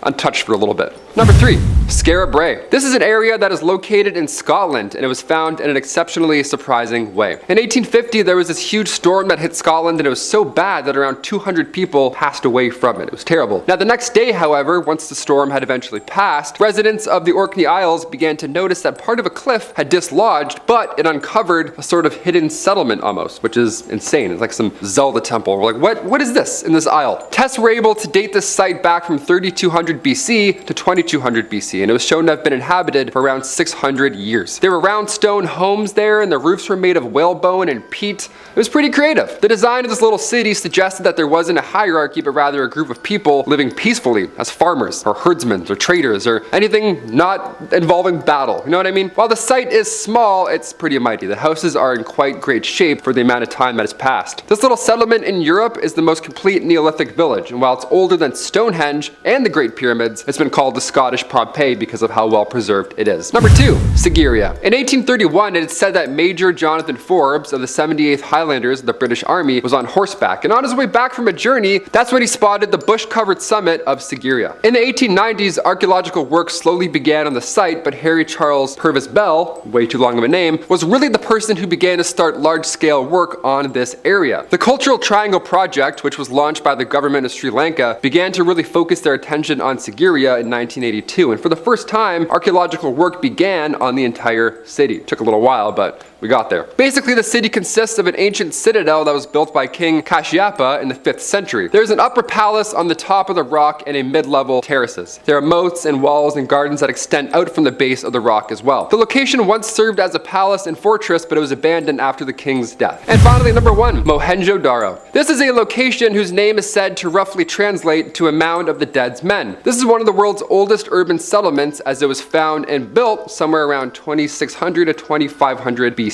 untouched for a little bit. Number 3. Skara Brae. This is an area that is located in Scotland, and it was found in an exceptionally surprising way. In 1850, there was this huge storm that hit Scotland, and it was so bad that around 200 people passed away from it. It was terrible. Now, the next day, however, once the storm had eventually passed, residents of the Orkney Isles began to notice that part of a cliff had dislodged, but it uncovered a sort of hidden settlement almost, which is insane. It's like some Zelda temple. We're like, what is this in this isle? Tests were able to date this site back from 3200 BC to 2200 BC, and it was shown to have been inhabited for around 600 years. There were round stone homes there, and the roofs were made of whalebone and peat. It was pretty creative. The design of this little city suggested that there wasn't a hierarchy, but rather a group of people living peacefully as farmers, or herdsmen, or traders, or anything not involving battle. You know what I mean? While the site is small, it's pretty mighty. The houses are in quite great shape for the amount of time that has passed. This little settlement in Europe is the most complete Neolithic village, and while it's older than Stonehenge and the Great Pyramids, it's been called the Scottish Pompeii because of how well preserved it is. Number 2. Sigiriya. In 1831, it is said that Major Jonathan Forbes of the 78th Highlanders of the British Army was on horseback, and on his way back from a journey, that's when he spotted the bush-covered summit of Sigiriya. In the 1890s, archaeological work slowly began on the site, but Harry Charles Purvis Bell, way too long of a name, was really the person who began to start large-scale work on this area. The Cultural Triangle Project, which was launched by the government of Sri Lanka, began to really focus their attention on Sigiriya in 1982, and for the first time, archaeological work began on the entire city. It took a little while, but we got there. Basically, the city consists of an ancient citadel that was built by King Kashyapa in the 5th century. There's an upper palace on the top of the rock and a mid-level terraces. There are moats and walls and gardens that extend out from the base of the rock as well. The location once served as a palace and fortress, but it was abandoned after the king's death. And finally, number 1, Mohenjo-Daro. This is a location whose name is said to roughly translate to a mound of the dead's men. This is one of the world's oldest urban settlements, as it was found and built somewhere around 2600 to 2500 BC.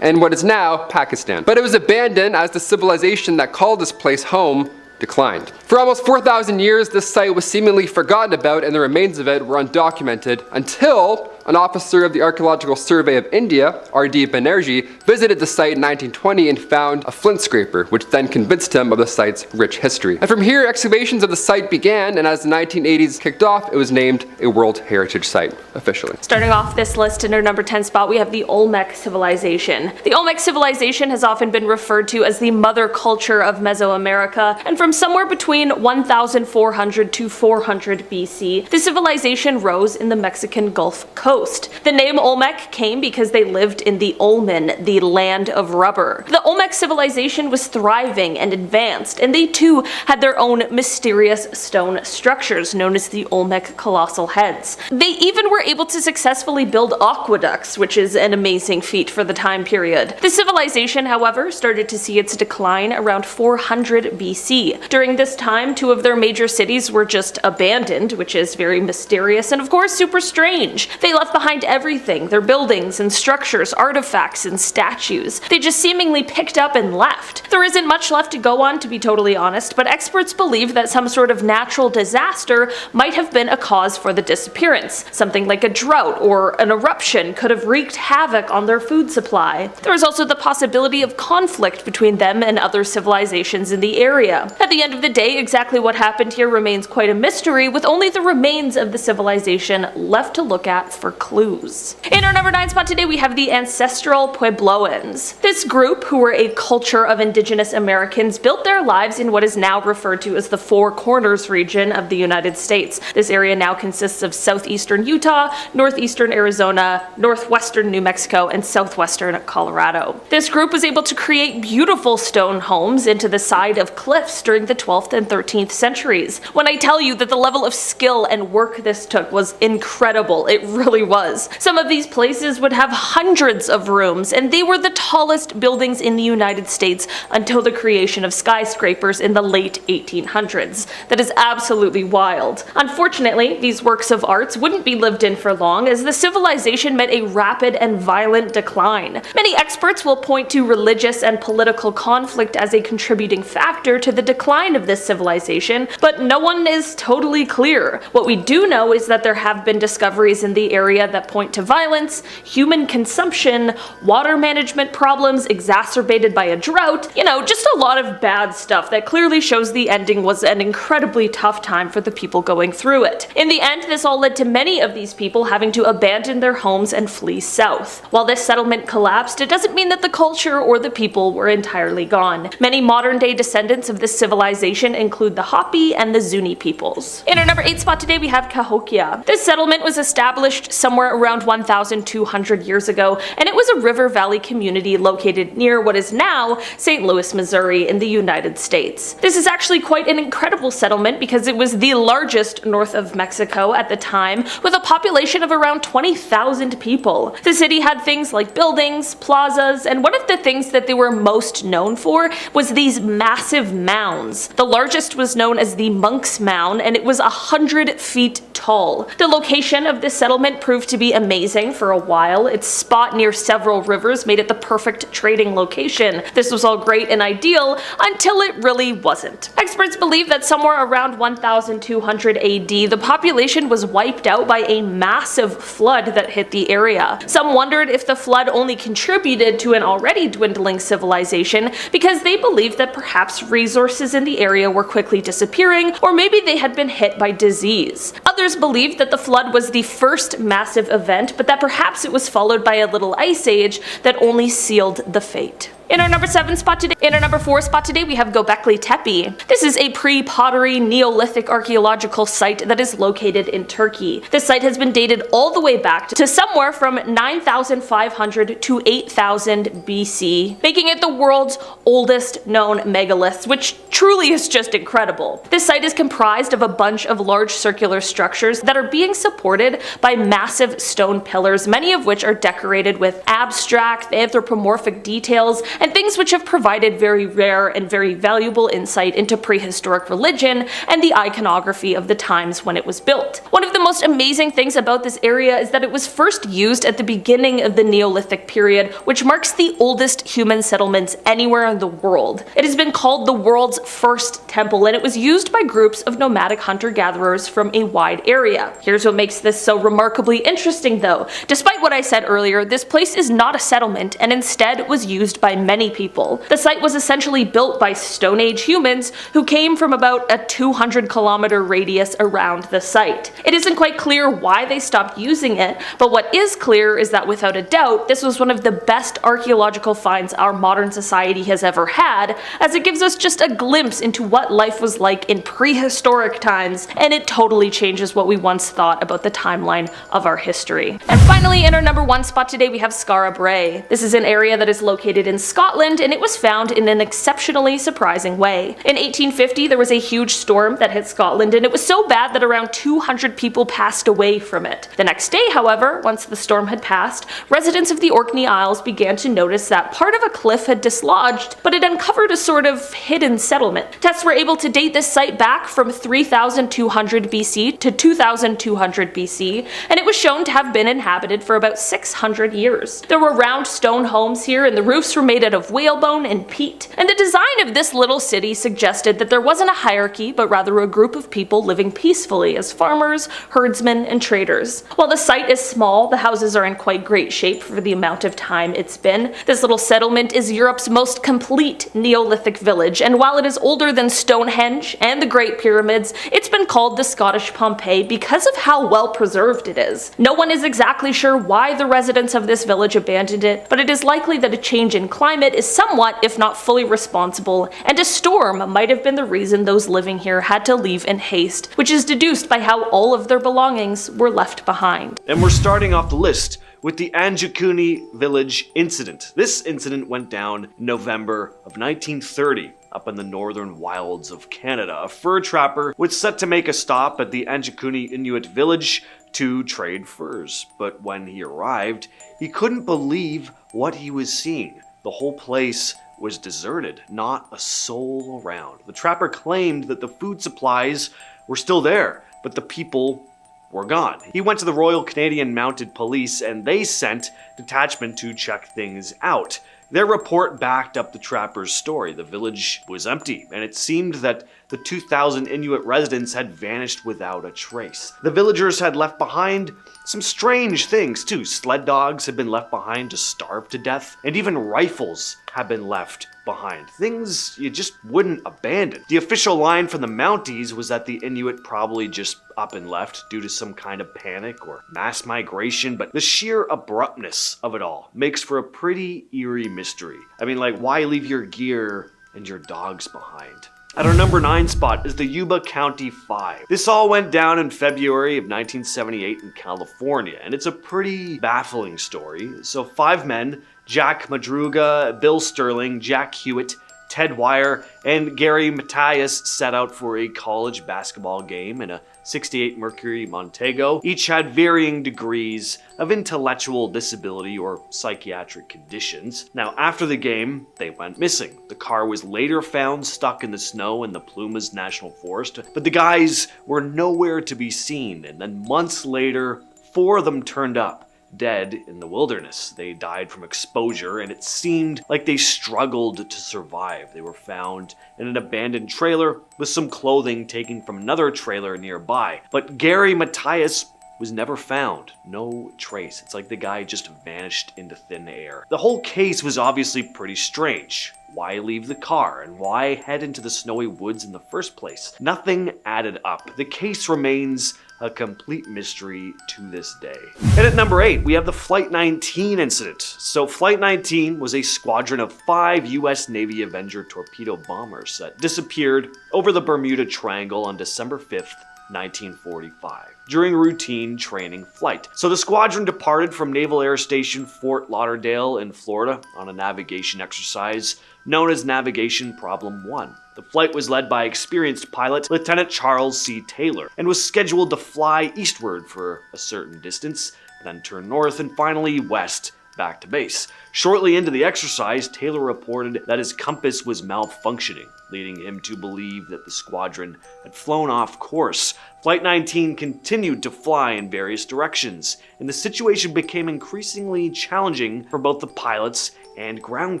And what is now Pakistan. But it was abandoned as the civilization that called this place home declined. For almost 4,000 years, this site was seemingly forgotten about, and the remains of it were undocumented until an officer of the Archaeological Survey of India, R.D. Banerjee, visited the site in 1920 and found a flint scraper, which then convinced him of the site's rich history. And from here, excavations of the site began, and as the 1980s kicked off, it was named a World Heritage Site officially. Starting off this list in our number 10 spot, we have the Olmec Civilization. The Olmec Civilization has often been referred to as the mother culture of Mesoamerica, and from somewhere between 1400 to 400 BC, the civilization rose in the Mexican Gulf Coast. The name Olmec came because they lived in the Olmen, the land of rubber. The Olmec civilization was thriving and advanced, and they too had their own mysterious stone structures known as the Olmec colossal heads. They even were able to successfully build aqueducts, which is an amazing feat for the time period. The civilization, however, started to see its decline around 400 BC. During this time, 2 of their major cities were just abandoned, which is very mysterious and of course super strange. They left behind everything, their buildings and structures, artifacts and statues. They just seemingly picked up and left. There isn't much left to go on, to be totally honest, but experts believe that some sort of natural disaster might have been a cause for the disappearance. Something like a drought or an eruption could have wreaked havoc on their food supply. There is also the possibility of conflict between them and other civilizations in the area. At the end of the day, exactly what happened here remains quite a mystery, with only the remains of the civilization left to look at for clues. In our number 9 spot today, we have the ancestral Puebloans. This group, who were a culture of indigenous Americans, built their lives in what is now referred to as the Four Corners region of the United States. This area now consists of southeastern Utah, northeastern Arizona, northwestern New Mexico, and southwestern Colorado. This group was able to create beautiful stone homes into the side of cliffs during the 12th and 13th centuries. When I tell you that the level of skill and work this took was incredible, it really was. Some of these places would have hundreds of rooms, and they were the tallest buildings in the United States until the creation of skyscrapers in the late 1800s. That is absolutely wild. Unfortunately, these works of arts wouldn't be lived in for long, as the civilization met a rapid and violent decline. Many experts will point to religious and political conflict as a contributing factor to the decline of this civilization, but no one is totally clear. What we do know is that there have been discoveries in the area that point to violence, human consumption, water management problems exacerbated by a drought, just a lot of bad stuff that clearly shows the ending was an incredibly tough time for the people going through it. In the end, this all led to many of these people having to abandon their homes and flee south. While this settlement collapsed, it doesn't mean that the culture or the people were entirely gone. Many modern-day descendants of this civilization include the Hopi and the Zuni peoples. In our number 8 spot today, we have Cahokia. This settlement was established somewhere around 1,200 years ago, and it was a river valley community located near what is now St. Louis, Missouri in the United States. This is actually quite an incredible settlement because it was the largest north of Mexico at the time, with a population of around 20,000 people. The city had things like buildings, plazas, and one of the things that they were most known for was these massive mounds. The largest was known as the Monk's Mound, and it was 100 feet tall. The location of this settlement proved to be amazing for a while. Its spot near several rivers made it the perfect trading location. This was all great and ideal until it really wasn't. Experts believe that somewhere around 1200 AD, the population was wiped out by a massive flood that hit the area. Some wondered if the flood only contributed to an already dwindling civilization because they believed that perhaps resources in the area were quickly disappearing, or maybe they had been hit by disease. Others believed that the flood was the first massive event, but that perhaps it was followed by a little ice age that only sealed the fate. In our number 4 spot today, we have Göbekli Tepe. This is a pre-pottery Neolithic archaeological site that is located in Turkey. This site has been dated all the way back to somewhere from 9,500 to 8,000 BC, making it the world's oldest known megaliths, which truly is just incredible. This site is comprised of a bunch of large circular structures that are being supported by massive stone pillars, many of which are decorated with abstract, anthropomorphic details and things which have provided very rare and very valuable insight into prehistoric religion and the iconography of the times when it was built. One of the most amazing things about this area is that it was first used at the beginning of the Neolithic period, which marks the oldest human settlements anywhere in the world. It has been called the world's first temple, and it was used by groups of nomadic hunter-gatherers from a wide area. Here's what makes this so remarkably interesting though. Despite what I said earlier, this place is not a settlement and instead was used by many people. The site was essentially built by Stone Age humans who came from about a 200-kilometer radius around the site. It isn't quite clear why they stopped using it, but what is clear is that without a doubt, this was one of the best archaeological finds our modern society has ever had, as it gives us just a glimpse into what life was like in prehistoric times, and it totally changes what we once thought about the timeline of our history. And finally, in our number 1 spot today, we have Skara Brae. This is an area that is located in Scotland, and it was found in an exceptionally surprising way. In 1850, there was a huge storm that hit Scotland, and it was so bad that around 200 people passed away from it. The next day, however, once the storm had passed, residents of the Orkney Isles began to notice that part of a cliff had dislodged, but it uncovered a sort of hidden settlement. Tests were able to date this site back from 3,200 BC to 2,200 BC, and it was shown to have been inhabited for about 600 years. There were round stone homes here, and the roofs were made constructed of whalebone and peat, and the design of this little city suggested that there wasn't a hierarchy, but rather a group of people living peacefully as farmers, herdsmen, and traders. While the site is small, the houses are in quite great shape for the amount of time it's been. This little settlement is Europe's most complete Neolithic village, and while it is older than Stonehenge and the Great Pyramids, it's been called the Scottish Pompeii because of how well preserved it is. No one is exactly sure why the residents of this village abandoned it, but it is likely that a change in climate is somewhat, if not fully, responsible, and a storm might have been the reason those living here had to leave in haste, which is deduced by how all of their belongings were left behind. And we're starting off the list with the Anjikuni village incident. This incident went down in November of 1930. Up in the northern wilds of Canada, a fur trapper was set to make a stop at the Anjikuni Inuit village to trade furs. But when he arrived, he couldn't believe what he was seeing. The whole place was deserted, not a soul around. The trapper claimed that the food supplies were still there, but the people were gone. He went to the Royal Canadian Mounted Police and they sent a detachment to check things out. Their report backed up the trapper's story. The village was empty, and it seemed that the 2,000 Inuit residents had vanished without a trace. The villagers had left behind some strange things too. Sled dogs had been left behind to starve to death, and even rifles had been left behind. Things you just wouldn't abandon. The official line from the Mounties was that the Inuit probably just up and left due to some kind of panic or mass migration, but the sheer abruptness of it all makes for a pretty eerie mystery. I mean, like, why leave your gear and your dogs behind? At our number 9 spot is the Yuba County 5. This all went down in February of 1978 in California, and it's a pretty baffling story. So 5 men, Jack Madruga, Bill Sterling, Jack Hewitt, Ted Wire, and Gary Matthias set out for a college basketball game in a 68 Mercury Montego. Each had varying degrees of intellectual disability or psychiatric conditions. Now, after the game, they went missing. The car was later found stuck in the snow in the Plumas National Forest, but the guys were nowhere to be seen, and then months later, 4 of them turned up, dead in the wilderness. They died from exposure, and it seemed like they struggled to survive. They were found in an abandoned trailer with some clothing taken from another trailer nearby. But Gary Matthias was never found. No trace. It's like the guy just vanished into thin air. The whole case was obviously pretty strange. Why leave the car, and why head into the snowy woods in the first place? Nothing added up. The case remains a complete mystery to this day. And at number 8, we have the Flight 19 incident. So Flight 19 was a squadron of 5 US Navy Avenger torpedo bombers that disappeared over the Bermuda Triangle on December 5th, 1945, during routine training flight. So the squadron departed from Naval Air Station Fort Lauderdale in Florida on a navigation exercise known as Navigation Problem 1. The flight was led by experienced pilot Lieutenant Charles C. Taylor and was scheduled to fly eastward for a certain distance, then turn north and finally west back to base. Shortly into the exercise, Taylor reported that his compass was malfunctioning, leading him to believe that the squadron had flown off course. Flight 19 continued to fly in various directions, and the situation became increasingly challenging for both the pilots and ground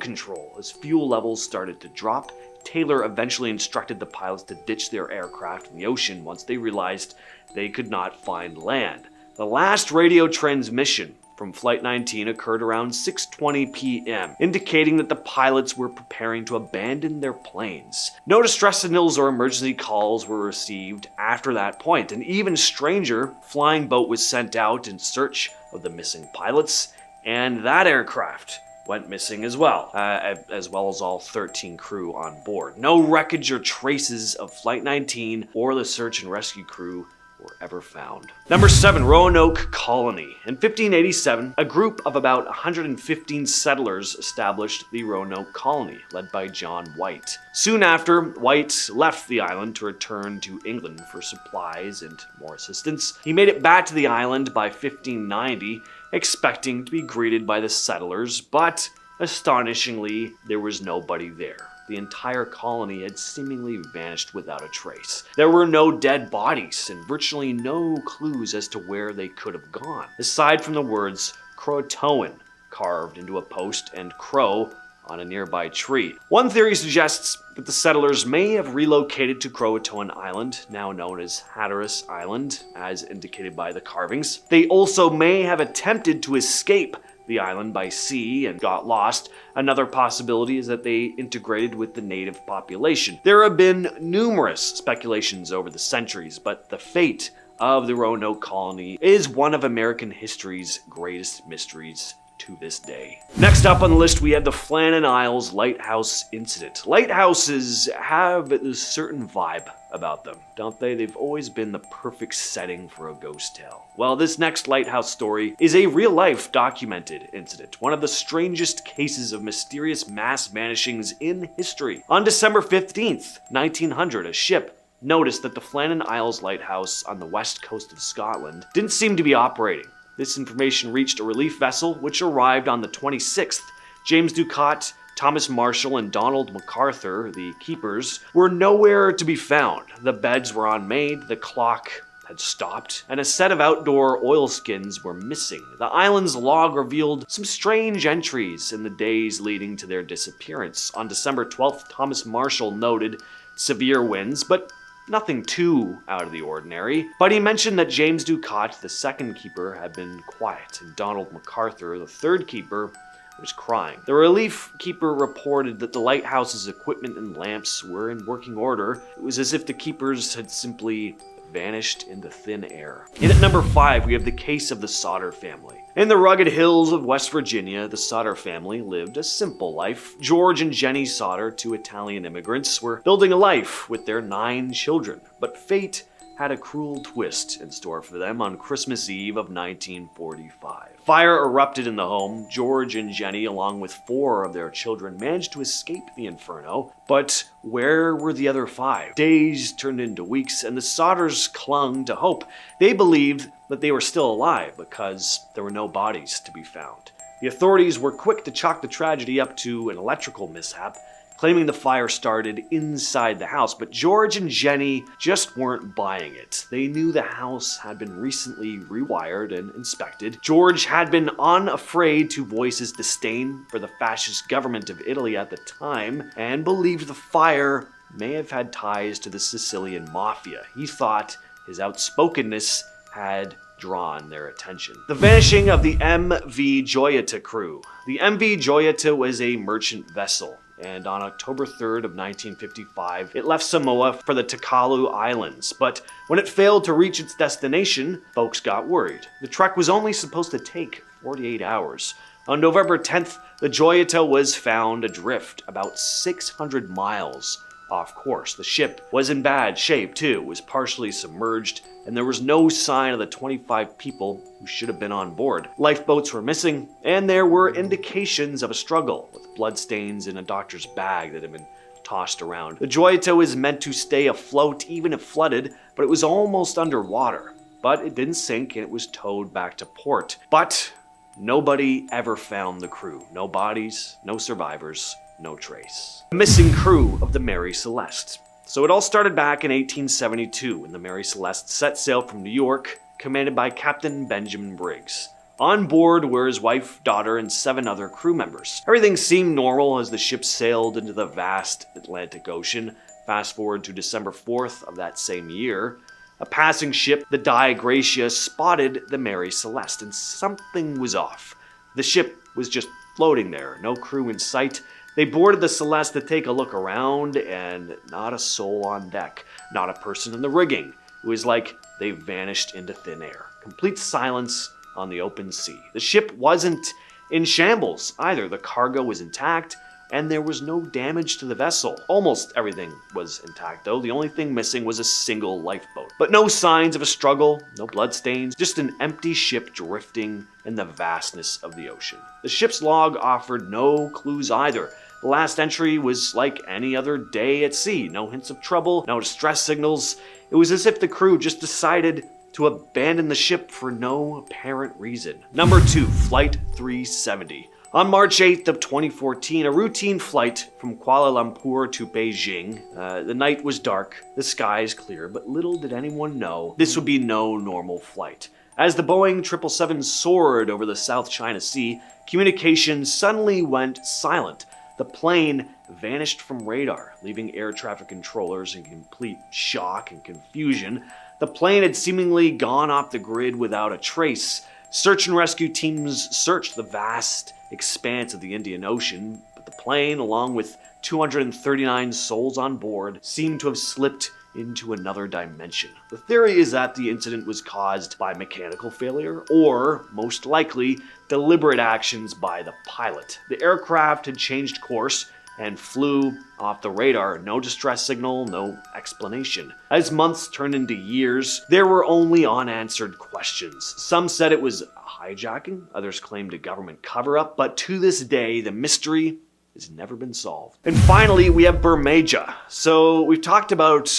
control. As fuel levels started to drop, Taylor eventually instructed the pilots to ditch their aircraft in the ocean once they realized they could not find land. The last radio transmission from Flight 19 occurred around 6:20 p.m., indicating that the pilots were preparing to abandon their planes. No distress signals or emergency calls were received after that point. An even stranger flying boat was sent out in search of the missing pilots, and that aircraft went missing as well as all 13 crew on board. No wreckage or traces of Flight 19 or the search and rescue crew were ever found. Number 7, Rono Colony. In 1587, a group of about 115 settlers established the Rono Colony, led by John White. Soon after, White left the island to return to England for supplies and more assistance. He made it back to the island by 1590, expecting to be greeted by the settlers, but astonishingly, there was nobody there. The entire colony had seemingly vanished without a trace. There were no dead bodies and virtually no clues as to where they could have gone, aside from the words Croatoan carved into a post and Crow on a nearby tree. One theory suggests that the settlers may have relocated to Croatoan Island, now known as Hatteras Island, as indicated by the carvings. They also may have attempted to escape the island by sea and got lost. Another possibility is that they integrated with the native population. There have been numerous speculations over the centuries, but the fate of the Rono Colony is one of American history's greatest mysteries to this day. Next up on the list, we have the Flannan Isles Lighthouse Incident. Lighthouses have a certain vibe about them, don't they? They've always been the perfect setting for a ghost tale. Well, this next lighthouse story is a real-life documented incident, one of the strangest cases of mysterious mass vanishings in history. On December 15th, 1900, a ship noticed that the Flannan Isles Lighthouse on the west coast of Scotland didn't seem to be operating. This information reached a relief vessel, which arrived on the 26th. James Ducat, Thomas Marshall, and Donald MacArthur, the keepers, were nowhere to be found. The beds were unmade, the clock had stopped, and a set of outdoor oilskins were missing. The island's log revealed some strange entries in the days leading to their disappearance. On December 12th, Thomas Marshall noted severe winds, but nothing too out of the ordinary. But he mentioned that James Ducat, the second keeper, had been quiet, and Donald MacArthur, the third keeper, was crying. The relief keeper reported that the lighthouse's equipment and lamps were in working order. It was as if the keepers had simply vanished into thin air. And at number 5, we have the case of the Sauter family. In the rugged hills of West Virginia, the Sauter family lived a simple life. George and Jenny Sauter, 2 Italian immigrants, were building a life with their 9 children. But fate had a cruel twist in store for them on Christmas Eve of 1945. Fire erupted in the home. George and Jenny, along with 4 of their children, managed to escape the inferno. But where were the other 5? Days turned into weeks, and the Sauters clung to hope. They believed that they were still alive because there were no bodies to be found. The authorities were quick to chalk the tragedy up to an electrical mishap, claiming the fire started inside the house, but George and Jenny just weren't buying it. They knew the house had been recently rewired and inspected. George had been unafraid to voice his disdain for the fascist government of Italy at the time, and believed the fire may have had ties to the Sicilian mafia. He thought his outspokenness had drawn their attention. The vanishing of the MV Joota crew. The MV Joota was a merchant vessel, and on October 3rd of 1955, it left Samoa for the Tuvalu Islands. But when it failed to reach its destination, folks got worried. The trek was only supposed to take 48 hours. On November 10th, the Joota was found adrift about 600 miles off course. The ship was in bad shape too, was partially submerged, and there was no sign of the 25 people who should have been on board. Lifeboats were missing, and there were indications of a struggle, with bloodstains in a doctor's bag that had been tossed around. The Joota was meant to stay afloat even if flooded, but it was almost underwater. But it didn't sink, and it was towed back to port. But nobody ever found the crew. No bodies, no survivors, no trace. The missing crew of the Mary Celeste. So it all started back in 1872 when the Mary Celeste set sail from New York, commanded by Captain Benjamin Briggs. On board were his wife, daughter, and 7 other crew members. Everything seemed normal as the ship sailed into the vast Atlantic Ocean. Fast forward to December 4th of that same year. A passing ship, the Dei Gratia, spotted the Mary Celeste, and something was off. The ship was just floating there, no crew in sight. They boarded the Celeste to take a look around, and not a soul on deck, not a person in the rigging. It was like they vanished into thin air. Complete silence on the open sea. The ship wasn't in shambles either. The cargo was intact, and there was no damage to the vessel. Almost everything was intact though. The only thing missing was a single lifeboat. But no signs of a struggle, no bloodstains, just an empty ship drifting in the vastness of the ocean. The ship's log offered no clues either. The last entry was like any other day at sea. No hints of trouble, no distress signals. It was as if the crew just decided to abandon the ship for no apparent reason. Number 2, Flight 370. On March 8th of 2014, a routine flight from Kuala Lumpur to Beijing. The night was dark, the skies clear, but little did anyone know this would be no normal flight. As the Boeing 777 soared over the South China Sea, communication suddenly went silent. the plane vanished from radar, leaving air traffic controllers in complete shock and confusion. The plane had seemingly gone off the grid without a trace. Search and rescue teams searched the vast expanse of the Indian Ocean, but the plane, along with 239 souls on board, seemed to have slipped into another dimension. The theory is that the incident was caused by mechanical failure, or, most likely, deliberate actions by the pilot. The aircraft had changed course and flew off the radar. No distress signal, no explanation. As months turned into years, there were only unanswered questions. Some said it was a hijacking, others claimed a government cover-up, but to this day, the mystery has never been solved. And finally, we have Burmeja. So we've talked about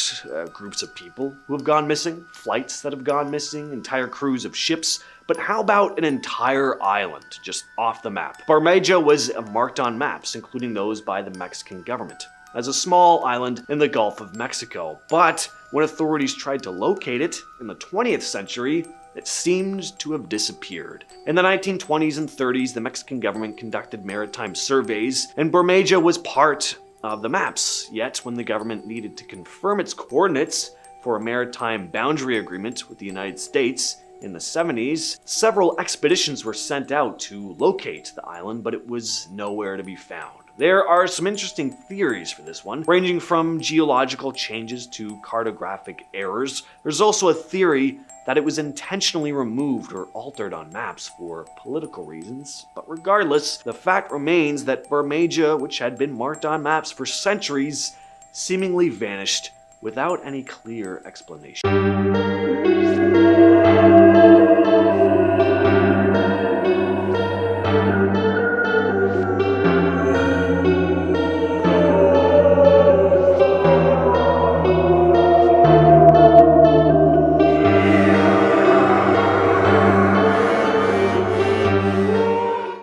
groups of people who have gone missing, flights that have gone missing, entire crews of ships, but how about an entire island just off the map? Burmeja was marked on maps, including those by the Mexican government, as a small island in the Gulf of Mexico. But when authorities tried to locate it in the 20th century, it seemed to have disappeared. In the 1920s and 30s, the Mexican government conducted maritime surveys, and Burmeja was part of the maps. Yet, when the government needed to confirm its coordinates for a maritime boundary agreement with the United States in the 70s, several expeditions were sent out to locate the island, but it was nowhere to be found. There are some interesting theories for this one, ranging from geological changes to cartographic errors. There's also a theory that it was intentionally removed or altered on maps for political reasons. But regardless, the fact remains that Burmeja, which had been marked on maps for centuries, seemingly vanished without any clear explanation.